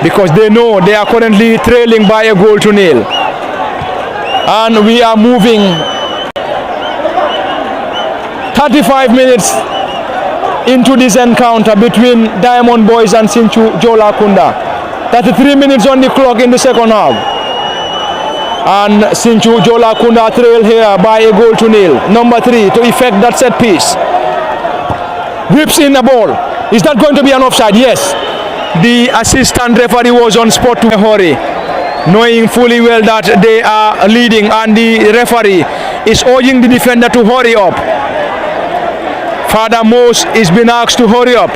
because they know they are currently trailing by a goal to nil. And we are moving 35 minutes into this encounter between Diamond Boys and Sinchu Jola Kunda. 33 minutes on the clock in the second half. And Sinchu Jola Kunda trail here by a goal to nil. Number 3 to effect that set piece. Whips in the ball. Is that going to be an offside? Yes. The assistant referee was on spot to hurry, knowing fully well that they are leading, and the referee is urging the defender to hurry up. Father Mose is being asked to hurry up.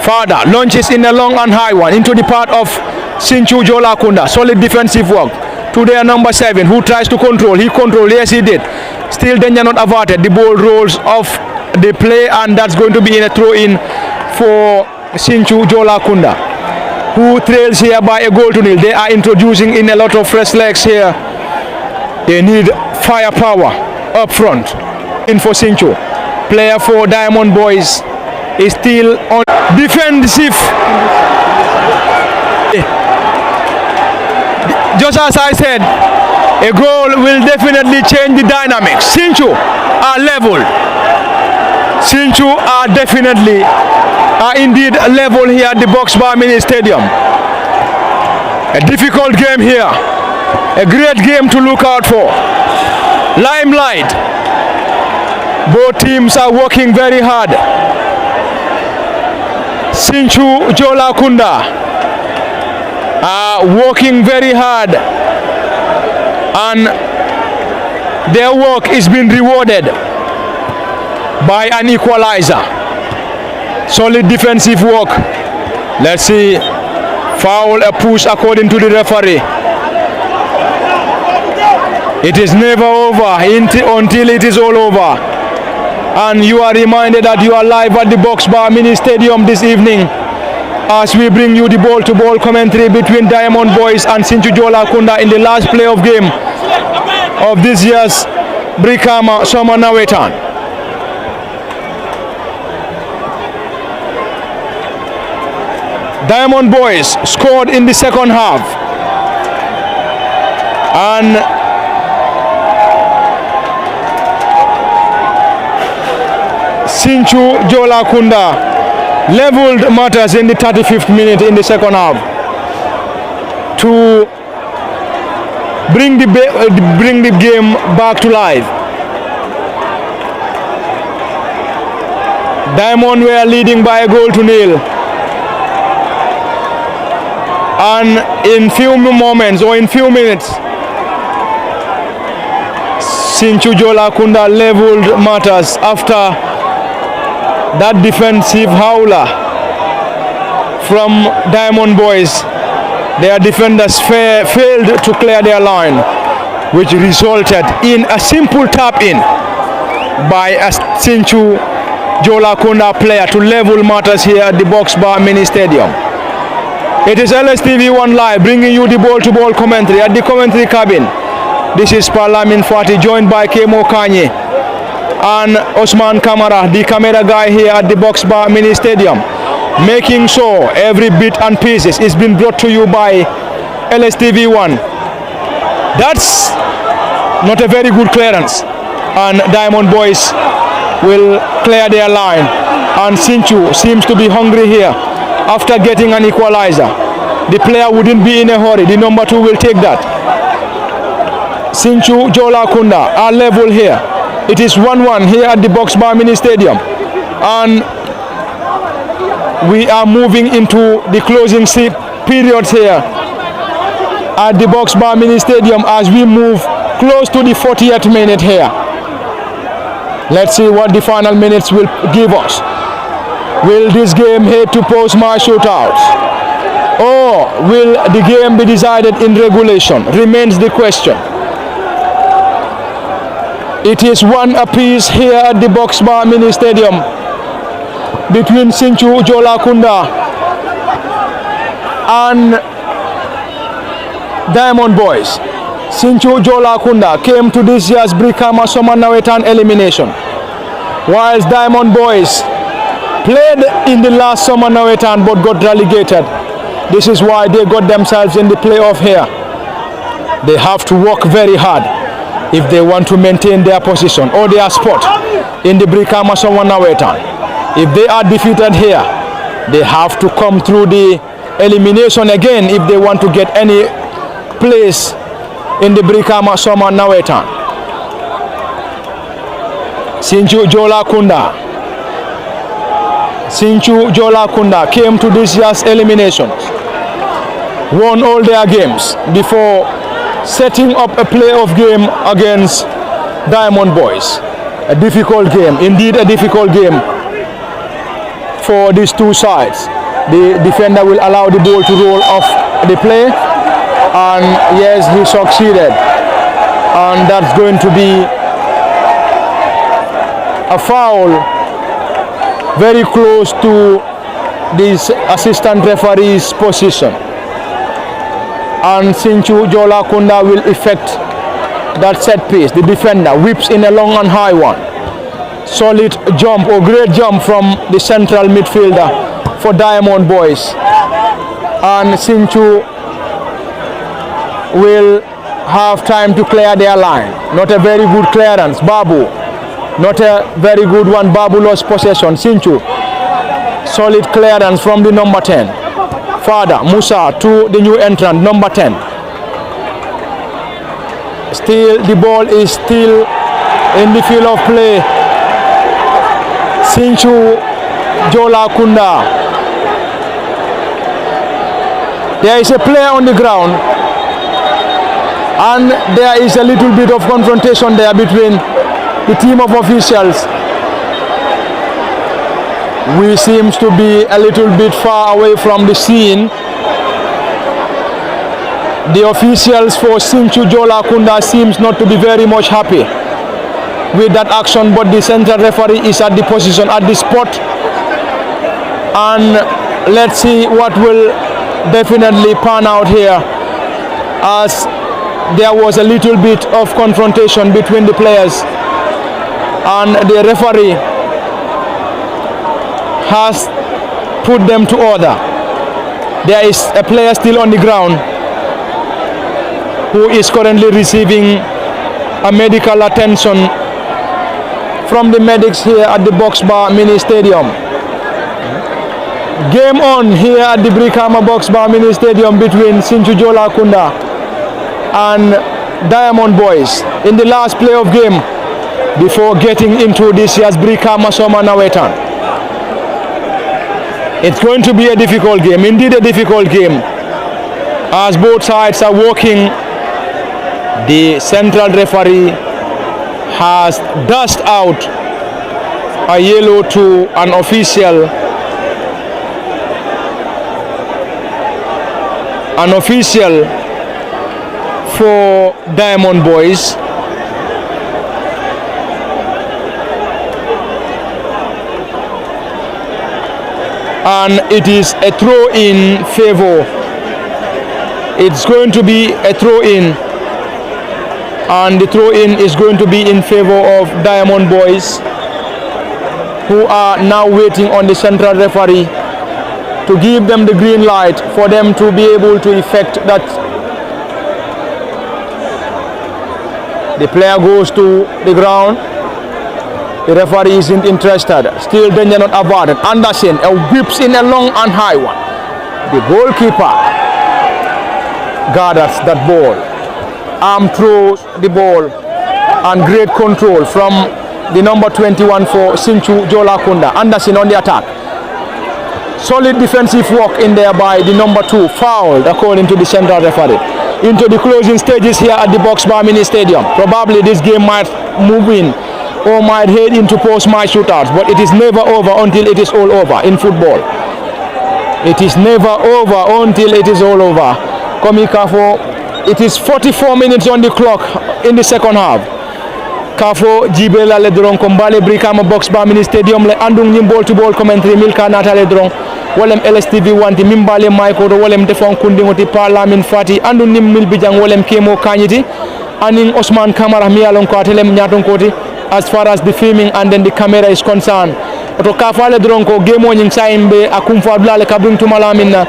Father launches in a long and high one into the part of Sinchu Jola Kunda. Solid defensive work to their number 7, who tries to control. He controlled, yes he did. Still danger not averted. The ball rolls off the play, and that's going to be in a throw-in for Sinchu Jola Kunda, who trails here by a goal to nil. They are introducing in a lot of fresh legs here. They need firepower up front. In for Sinchu. Player for Diamond Boys is still on defensive. Just as I said, a goal will definitely change the dynamics. Sinchu are level. Sinchu are definitely indeed level here at the Box Bar Mini Stadium. A difficult game here. A great game to look out for. Limelight. Both teams are working very hard. Sinchu Jola Kunda are working very hard, and their work is being rewarded by an equalizer. Solid defensive work. Let's see. Foul, a push according to the referee. It is never over until it is all over. And you are reminded that you are live at the Box Bar Mini Stadium this evening as we bring you the ball-to-ball commentary between Diamond Boys and Sinchu Jola Kunda in the last playoff game of this year's Brikama Summer Nawettan. Diamond Boys scored in the second half, and Sinchu Jola Kunda leveled matters in the 35th minute in the second half to bring the game back to life. Diamond were leading by a goal to nil, and in few moments or in few minutes Sinchu Jola Kunda leveled matters after that defensive howler from Diamond Boys. Their defenders failed to clear their line, which resulted in a simple tap-in by a Sinchu Jola Kunda player to level matters here at the Box Bar Mini Stadium. It is LSTV1 Live bringing you the ball-to-ball commentary at the commentary cabin. This is Parlamin Fati, joined by Kemo Kanye and Osman Kamara, the camera guy here at the Box Bar Mini Stadium, making sure every bit and pieces is being brought to you by LSTV1. That's not a very good clearance, and Diamond Boys will clear their line, and Sinchu seems to be hungry here after getting an equalizer. The player wouldn't be in a hurry. The number 2 will take that. Sinchu Jola Kunda are level here. It is 1-1 here at the Box Bar Mini Stadium, and we are moving into the closing periods here at the Box Bar Mini Stadium as we move close to the 40th minute here. Let's see what the final minutes will give us. Will this game head to post-match shootouts, or will the game be decided in regulation? Remains the question. It is 1 apiece here at the Box Bar Mini Stadium between Sinchu Jola Kunda and Diamond Boys. Sinchu Jola Kunda came to this year's Brikama Summer Nawettan elimination whilst Diamond Boys played in the last summer Nawettan but got relegated. This is why they got themselves in the playoff here. They have to work very hard if they want to maintain their position or their spot in the Brikama summer Nawettan. If they are defeated here, they have to come through the elimination again if they want to get any place in the Brikama summer Nawettan. Sinchu Jola Kunda. Sinchu Jola Kunda came to this year's eliminations, won all their games before setting up a playoff game against Diamond Boys. A difficult game, indeed a difficult game for these two sides. The defender will allow the ball to roll off the play, and yes, he succeeded, and that's going to be a foul very close to this assistant referee's position, and Sinchu Jola Kunda will effect that set piece. The defender whips in a long and high one. Solid jump or great jump from the central midfielder for Diamond Boys, and Sinchu will have time to clear their line. Not a very good clearance. Babu, not a very good one. Babu lost possession. Sinchu, solid clearance from the number 10. Father Musa to the new entrant, number 10. Still, the ball is still in the field of play. Sinchu Jola Kunda. There is a player on the ground, and there is a little bit of confrontation there between the team of officials. We seems to be a little bit far away from the scene. The officials for Sinchu Jola Kunda seems not to be very much happy with that action, but the central referee is at the position, at the spot, and let's see what will definitely pan out here, as there was a little bit of confrontation between the players, and the referee has put them to order. There is a player still on the ground who is currently receiving a medical attention from the medics here at the Box Bar Mini Stadium. Game on here at the Brikama Box Bar Mini Stadium between Sinchu Jola Kunda and Diamond Boys in the last playoff game before getting into this year's Brikama Summer Nawettan. It's going to be a difficult game, indeed a difficult game, as both sides are working. The central referee has dashed out a yellow to an official. An official for Diamond Boys. And it is a throw in favor. It's going to be a throw in, and the throw in is going to be in favor of Diamond Boys, who are now waiting on the central referee to give them the green light for them to be able to effect that. The player goes to the ground. The referee isn't interested. Still danger not averted. Anderson whips in a long and high one. The goalkeeper gathers that ball. Arm throws the ball, and great control from the number 21 for Sinchu Jola Kunda. Anderson on the attack. Solid defensive work in there by the number 2, fouled according to the central referee. Into the closing stages here at the Box Bar Mini Stadium. Probably this game might move in or might head into post-match shootouts, but it is never over until it is all over in football. It is never over until it is all over. Komi Kafo, it is 44 minutes on the clock in the second half. Kafo Jibela Ledron Kombale Brikama Box Bar Mini Stadium le andung nim ball to ball commentary Milka Nata Ledron walem LSTV wanti mimbale Michael walem defon kundingoti Parlamin Fati andung nim milbijang walem Kemo Kanyiti aning Osman Kamara miyalon ko atelem nyaton koti as far as the filming and then the camera is concerned. Oto kafale dronko game on saimbe akumfa blale kabring tumalaminna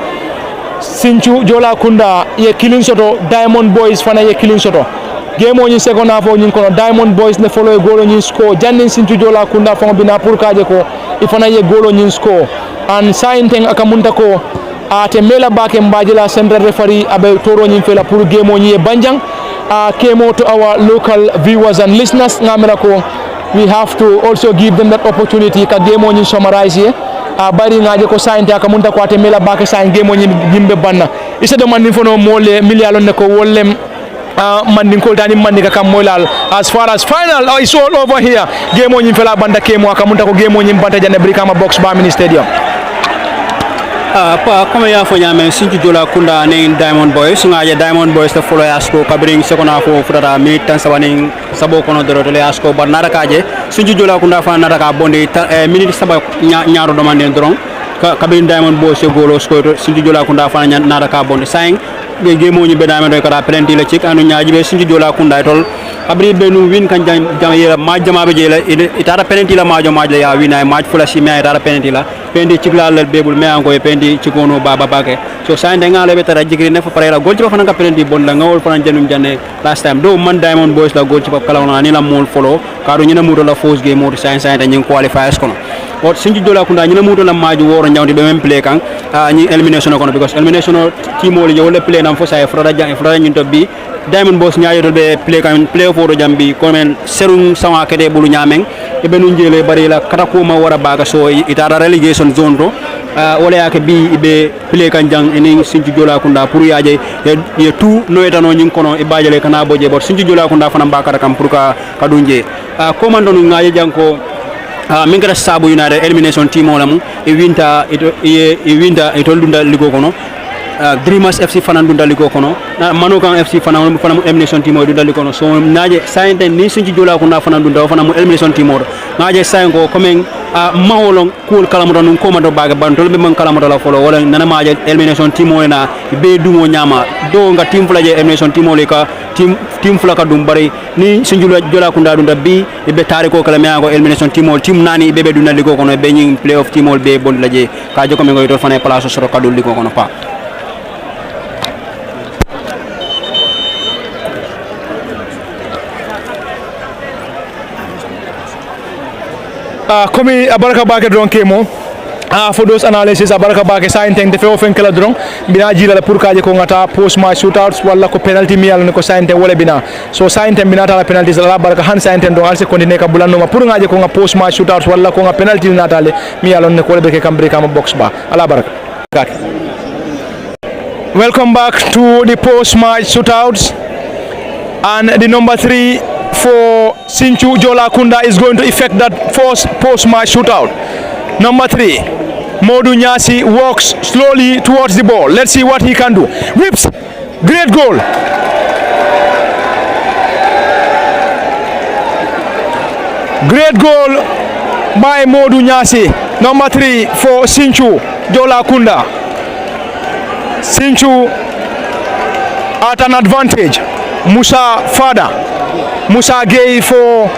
Sinchu Jola Kunda ye killing soto Diamond Boys fana ye killing soto game on second half on kono Diamond Boys ne follow goal on score jannin Sinchu Jola Kunda fana bina pour kaje ko ifana ye goal on score and sign thing akamunta ko ate mela bake mbajila central referee abe toro nyin fela pour game on ye banjang came out to our local viewers and listeners ngamira ko we have to also give them that opportunity ka game on summarize here bari ngaje ko sainte akamunta ko ate mela bake sign game on yimbe banna isa do man ni fono mole milialon ne ko wollem mandin ko tani mandika kam molal as far as final is all over here game on fela banda kemo akamunta ko game on banta jane Brikama box ba mini stadium
comme ya fo nyame Sinchu Jola Kunda ne Diamond Boys ngaje Diamond Boys the follow asko kabring second half futata minute tan sabani sabo kono doro le asko bar nara kaje Sinchu Jola Kunda fa nara ka bonde minute saba nyaaro do manden doron kabring Diamond Boys e golo sko Sinchu Jola Kunda fa nara ka bonde saying be game oni be Diamond ko da penalty le cik anu nyaaji be Sinchu Jola Kunda tol abri be nu win kan jam yela ma jama be jela itara penalty la ma la ya win ay match fula si me itara penalty la pendi cikla le bebul me ango e pendi cikono baba bake so sa ndenga le betara jigri ne fa parela gol ci fa nanga penalty bon la ngawol fa janum janne last time do man Diamond Boys la gol ci fa kala na ni la mol follow karu ñina mudo la force game mo sa dañu qualifiers kono o Sinchu Jola Kunda ñina mudo la maaju woro ñawdi be même play kan ñi elimination kono because elimination team wol yo le play nam fo sa froda jang froda ñun to bi Diamond Boys ñaayoto be play kan play for jambi komen serum sama kede bulu ñameng e be nu jele bari la katako ma wara baga so itara relegation zone to wala yake bi be play kan jang eni Sinchu Jola Kunda pour yaaje ye tout Nawettan ñing kono e bajale kana boje bot Sinchu Jola Kunda fana bakara kam pour ka kadunje commando nu ngaaje janko min kata sabu United elimination team wala mu e winta e tolunda ligo kono Dreamers FC fana dunda ligo kono Manokan FC fana elimination team dunda ligo kono so naje sainte ni Sinchu Jola Kunda fana dunda fana mu elimination team naje saingo comme maholo cool kalamoto nun komando baga bantol be man kalamoto la folo wala nana maje elimination team na be dumo nyama do nga team fula je elimination team le ka team fula ka dum bari ni Sinchu Jola Kunda dunda bi e be tare ko kala meango elimination team nani be dunda ligo kono be nyi playoff team be bon laje ka joko me ngoy to fana place so ka dul ligo kono pa
komi abaraka bake dron kemo for those analysis abaraka bake sa inteng te fe ofen kala dron bina jila la pour kaje ko ngata post match shootouts wala ko penalty mi yalla ko sa inteng wala bina so sa inteng bina ta penalty la baraka han sa inteng do alse continue ka bulanno ma pour ngaje ko nga post match shootouts wala ko nga penalty natale mi yalla ne ko le be kam Brikama box ba ala baraka welcome back to the post match shootouts and the number 3 for Sinchu Jola Kunda is going to effect that first post-match shootout. Number 3, Modu Nyasi walks slowly towards the ball. Let's see what he can do. Whips, great goal. Great goal by Modu Nyasi. Number 3 for Sinchu Jola Kunda. Sinchu at an advantage. Musa Fada. Musa Gay for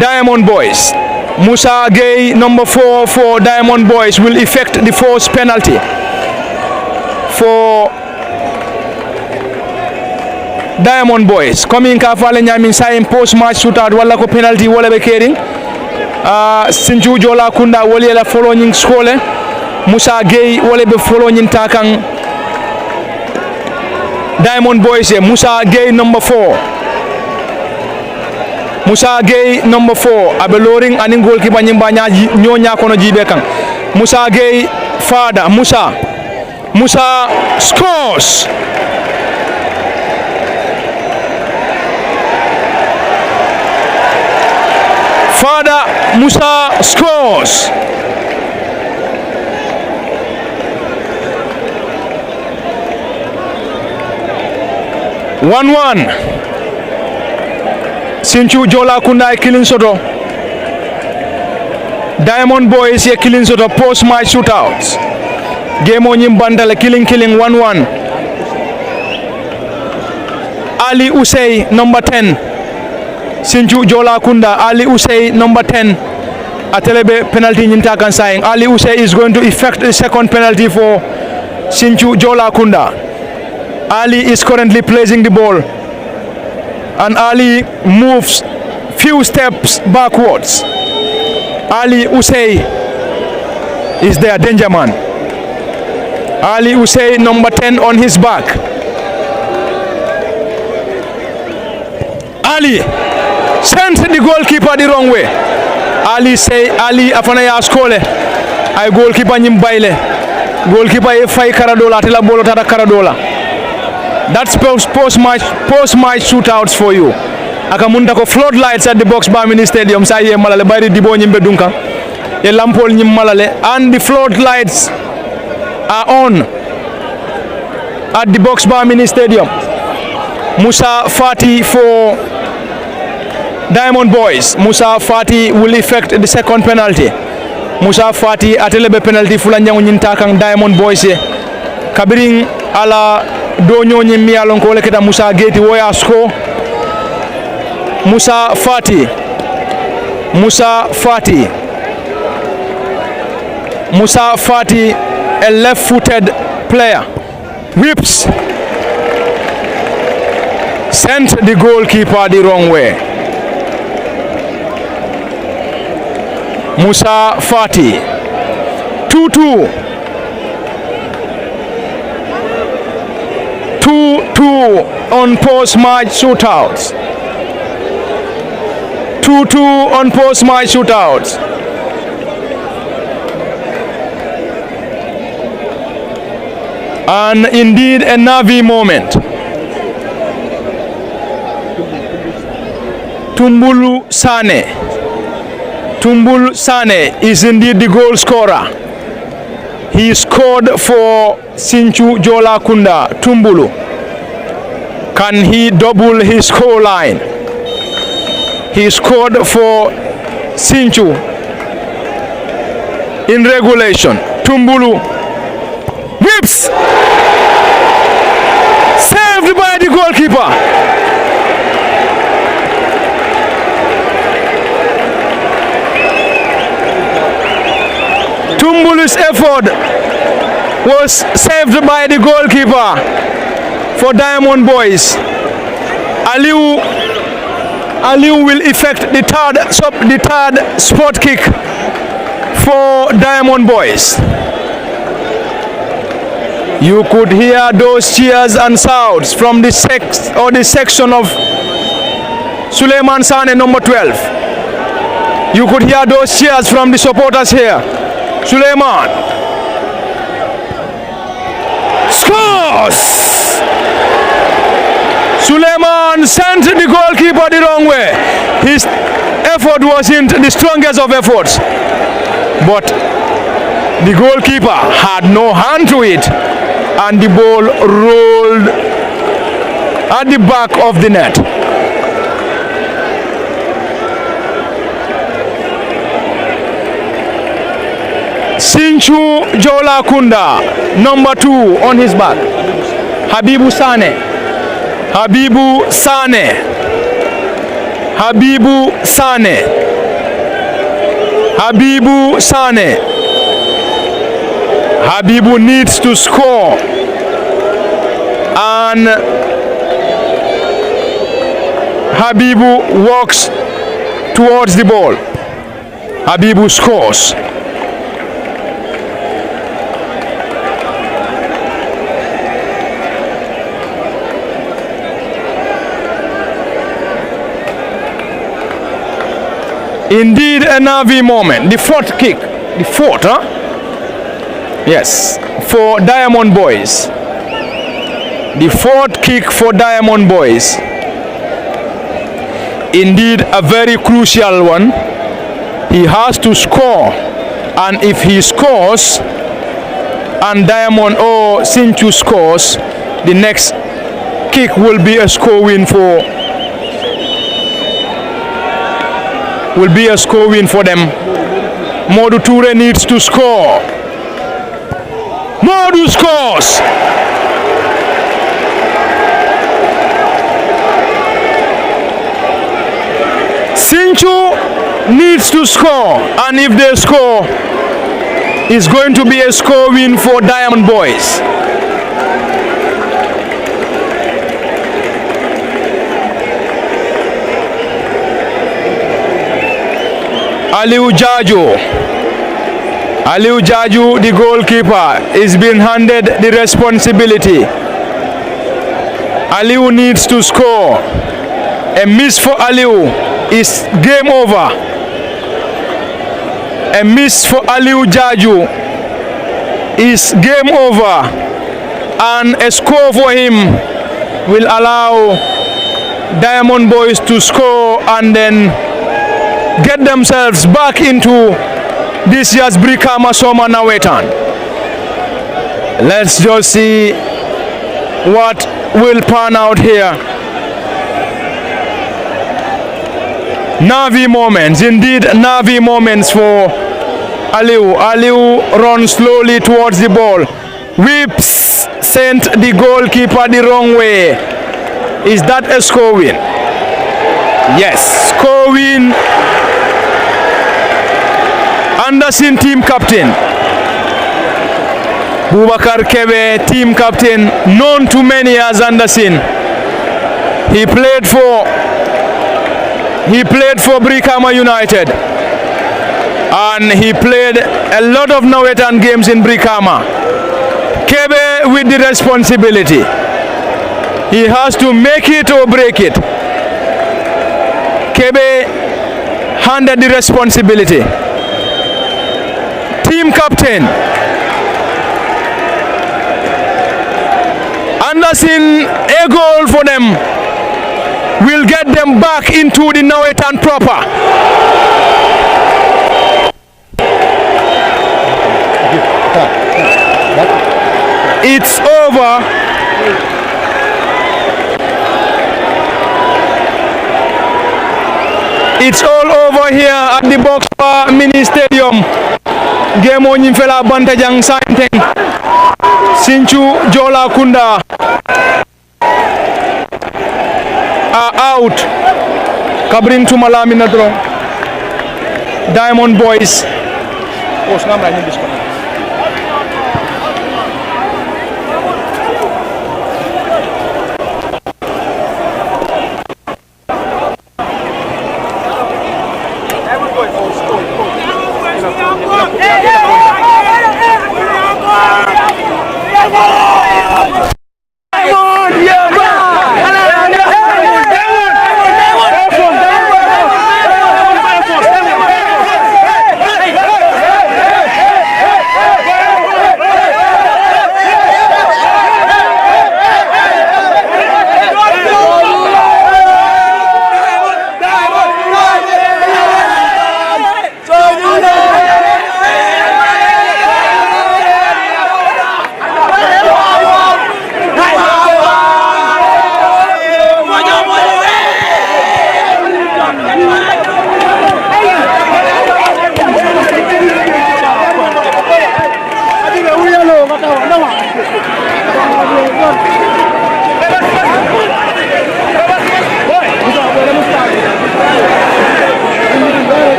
Diamond Boys. Musa Gay, number 4 for Diamond Boys, will effect the first penalty for Diamond Boys. Coming kafale nyamin sayin post match shootout wala ko penalty wala be kering. Sinchu Jola Kunda wala la following skole. Musa Gay wala be following takang Diamond Boys. Musa Gay, number 4. Musa Gay, number 4. Abeloring aning goalkeeper nyimba nyonya kono jibe kan. Musa Gay, Fada. Musa scores. Fada Musa scores. One. Sinchu Jola Kunda killing soto. Diamond Boys ye killing soto post match shootouts. Game on Yimbandale killing 1-1. Ali Usey, number 10. Sinchu Jola Kunda, Ali Usey, number 10. Atelebe penalty Nintakan saying. Ali Usey is going to effect the second penalty for Sinchu Jola Kunda. Ali is currently placing the ball. And Ali moves few steps backwards. Ali Usey is their danger man. Ali Usey, number 10, on his back. Ali sent the goalkeeper the wrong way. Ali say Ali afana ya skole ay goalkeeper nyim bayle. Goalkeeper e fay karadola tela bolo tata karadola. That's post match shootouts for you. Akamunta ko floodlights at the box bar mini stadium sa ye malale bari dibo nyimbe dunka. Ye lampol nyim malale and the floodlights are on at the box bar mini stadium. Musa Fati for Diamond Boys. Musa Fati will effect the second penalty. Musa Fati atelebe penalty fulanjangu nyinta kang Diamond Boys ye. Kabiring ala donyo nyimi alon ko leketa Musa Geti woya score. Musa Fati. Musa Fati. Musa Fati, a left-footed player, whips, sent the goalkeeper the wrong way. Musa Fati, 2-2. 2-2 on post-match shootouts. 2-2 on post-match shootouts. And indeed a Navi moment. Tumbulu Sane. Tumbulu Sane is indeed the goal scorer. He scored for Sinchu Jola Kunda. Tumbulu. Can he double his score line? He scored for Sinchu in regulation. Tumbulu whips, saved by the goalkeeper. Tumbulu's effort was saved by the goalkeeper for Diamond Boys. Aliu will effect the third spot kick for Diamond Boys. You could hear those cheers and shouts from the section of Suleiman Sane, number 12. You could hear those cheers from the supporters here. Suleiman scores! Suleiman sent the goalkeeper the wrong way. His effort wasn't the strongest of efforts, but the goalkeeper had no hand to it, and the ball rolled at the back of the net. Sinchu Jola Kunda, number 2, on his back. Habibu Sane. Habibu Sane. Habibu Sane. Habibu Sane. Habibu needs to score, and Habibu walks towards the ball. Habibu scores. Indeed a Navi moment. The fourth kick. The fourth, huh? Yes, for Diamond Boys. The fourth kick for Diamond Boys. Indeed a very crucial one. He has to score, and if he scores and Diamond or Sinchu scores, the next kick will be a score win for them. Modu Toure needs to score. Modu scores. Sinchu needs to score, and if they score, it's going to be a score win for Diamond Boys. Aliu Jaju, the goalkeeper, is being handed the responsibility. Aliu needs to score. A miss for Aliu is game over. A miss for Aliu Jaju is game over. And a score for him will allow Diamond Boys to score and then get themselves back into this year's Brikama Summer Nawettan. Let's just see what will pan out here. Navi moments, indeed Navi moments for Aliu. Aliu runs slowly towards the ball. Whips sent the goalkeeper the wrong way. Is that a score win? Yes, score win. Anderson team captain. Bubakar Kebe team captain, known to many as Anderson. He played for Brikama United, and he played a lot of Nawettan games in Brikama. Kebe with the responsibility. He has to make it or break it. Kebe handed the responsibility. Team captain Anderson, a goal for them will get them back into the Nawettan proper. It's over. It's all over here at the Boxbar Mini Stadium. Game on Fela Bantajang Santeng. Sinchu Jola Kunda are out. Kabring to Malamina draw. Diamond Boys.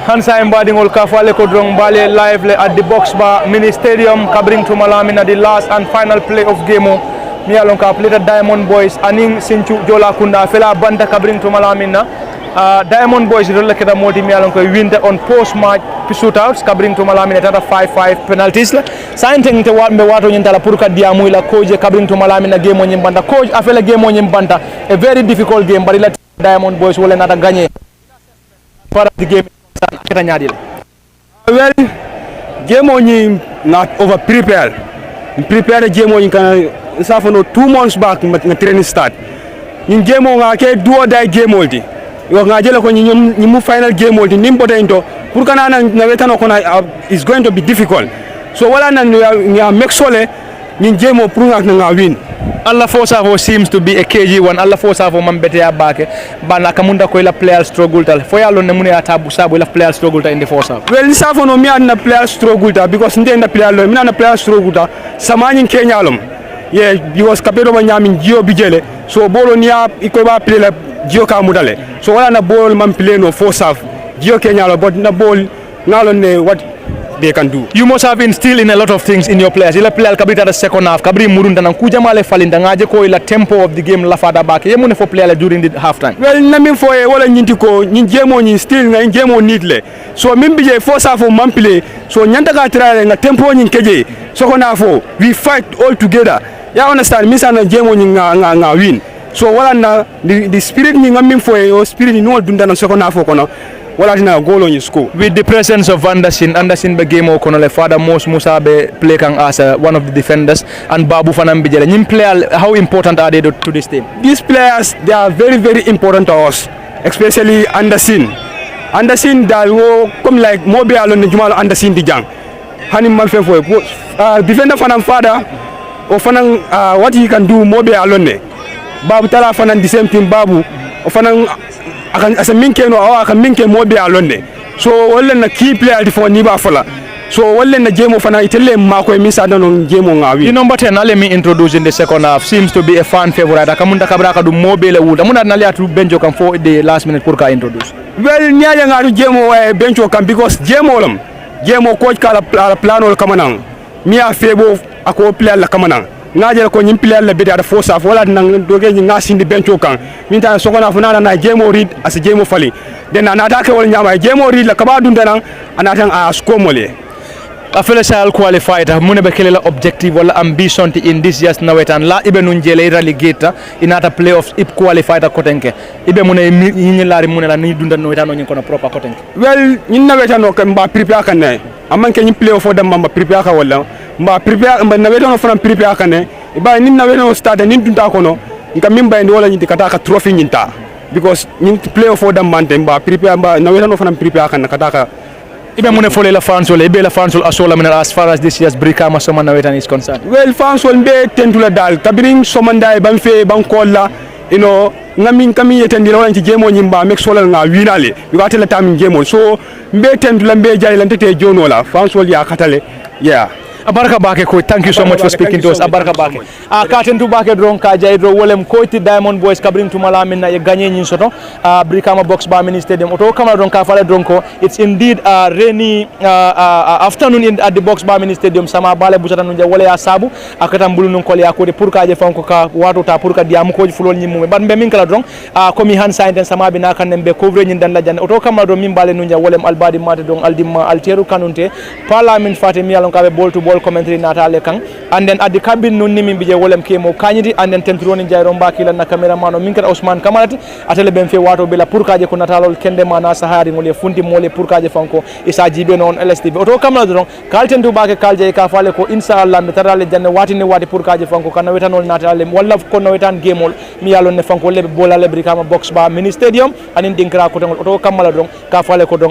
Hansa Mbadingol Kafale Kodrong Bale live at the Boxbar Mini Stadium, Kabring to Malamina, the last and final play of Gemo. Mialonka played Diamond Boys, Aning Sinchu Jola Kunda, Fela Banda Kabring to Malamina. Diamond Boys relekeda multi Mialonka win on post-match shootouts, Kabring to Malamina tata 5-5 penalties. Sainteng te wat me wato nyintala purka diamu ila koje Kabring to Malamina game on nyimbanda. Coach afela game on nyimbanda, a very difficult game, but let Diamond Boys will not gagner. Part of the game.
Well, game on not over prepared. Prepare the game on can suffer no 2 months back in training start. In game on I can do or die game multi. You are going to final game multi nimpoto pour kana Nawettan okona is going to be difficult. So wala na make sure ni jemo pour nga win.
Allah Fosafo seems to be a KG one. Allah Fosafo mambete ya bake. Bana kamunda ko ila player struggle tal. Fo yalo ne mune atabu sabu ila player struggle ta in the Fosafo.
Well, Safo no mi na player struggle ta because nde na player lo mi na player struggle ta. Samani Kenya lom. Yeah, because kapero ma nyami jio bijele. So bolo niya iko ba play la jio ka mudale. So wala na ball man play no Fosafo. Jio Kenya lo but na ball ngalo ne what they can do.
You must have instilled in a lot of things in your players. Ila player kabri the second half, kabri murunda na kuja male falinda ngaje ko ila tempo of the game la fada back. Yemune for player during the half time.
Well, nami for wala nyinti ko njemo ni still nga njemo needle. So mimbi je force for man play. So nyanta ka try nga tempo ni keje. So kona fo we fight all together. Ya understand misa na njemo ni nga win. So wala na the spirit ni ngami for o spirit ni no dunda na second half kono. Wala tina goal on your score.
With the presence of Anderson be game o kono le father most Musa be play kan as one of the defenders and Babu Fanam Bijele. Nim player, how important are they to this team?
These players, they are very, very important to us, especially Anderson. Anderson that will come like Mobi alone the Jumal Anderson di jang. Hanim malfe for defender Fanam father or Fanang what he can do Mobi alone. Babu Tala Fanan the same thing Babu or Fanang as a minke no awa kan minke mo be alonne so wala na key player di fo ni ba fola so wala na jemo fana itelle ma ko mi sa non jemo ngawi
the number 10 let me introduce in the second half seems to be a fan favorite akamunda kabra ka du mo be le wuda muna na le atu benjo kan for the last minute pour ka introduce
well nyaya ngadu jemo benjo kan because jemo lam jemo coach kala plano kamanang mi a febo ako player la kamanang ngaje ko nyim player la be da force af wala nang doge ni ngasi ndi bencho kan minta sokona funa na jemo read as jemo fali den na da ke wol nyama jemo read la kaba dun dan anatan a skomole
a fele sal qualified mune be kele la objective wala ambition in this year's Nawettan la ibe nun jele relegate inata playoffs ip qualified kotenke ibe mune ni lari mune la ni dunda Nawettan no kono proper kotenke
well ni Nawettan no kan ba prepare kan ne amman ke ni playoff fo dem ba prepare ka wala mba prepare mba Nawettan no fana prepare kan ne ba ni Nawettan no start ni dunta kono ngam mimba ndi wala ni kata ka trophy nyinta because ni playoff fo dem mante mba prepare mba Nawettan no fana prepare kan kata ka
ibe mune fole la fansol ibe la fansol asola min as far as this year's Brikama Soma Nawettan is concerned.
Well fansol be tentula dal kabirin somanda ban fe ban kolla you know ngamin kami yetendira wala ci jemo nyimba mek solal nga winale bi watela tam jemo so be tentula be jay lan tete jono la fansol ya khatale yeah.
Abaraka Bake ko thank you so much for speaking to us Abaraka Bake katen tu Bake dron ka jay dro wolem ko ti Diamond Boys kabrim tu mala min na ye gagner nyin soto Brikama box ba mini stadium auto kamera dron ka fale dron ko it's indeed a rainy afternoon at the box ba mini stadium sama bale bujata nunja wala ya sabu akata mbulu nun ko ya ko de pour ka je fanko ka wato ta pour ka diam ko fulol nyim mum ban be min kala dron komi han sainten sama bi na kan be couvre nyin dan la jan auto kamera dron min bale nunja wolem albadi mate dron aldimma alteru kanunte parliament fatemi yalon ka be ball to ball commentary natale kan and then at the cabin non nimi bije wolem kemo kanyidi and then tentroni jayro mbaki lan na cameraman o minkata Ousmane Kamarati atele ben fe wato bela pour kaje ko natalol kende mana sahari ngole funti mole pour kaje fanko isa jibe non LSTV auto camera don kalten tu bake kalje ka fale ko inshallah mi tarale janne watini wati pour kaje fanko kan Nawettanol natale walla ko Nawettan gemol mi yalon ne fanko lebe bolale Brikama box ba mini stadium anin dinkra ko auto camera don ka fale ko don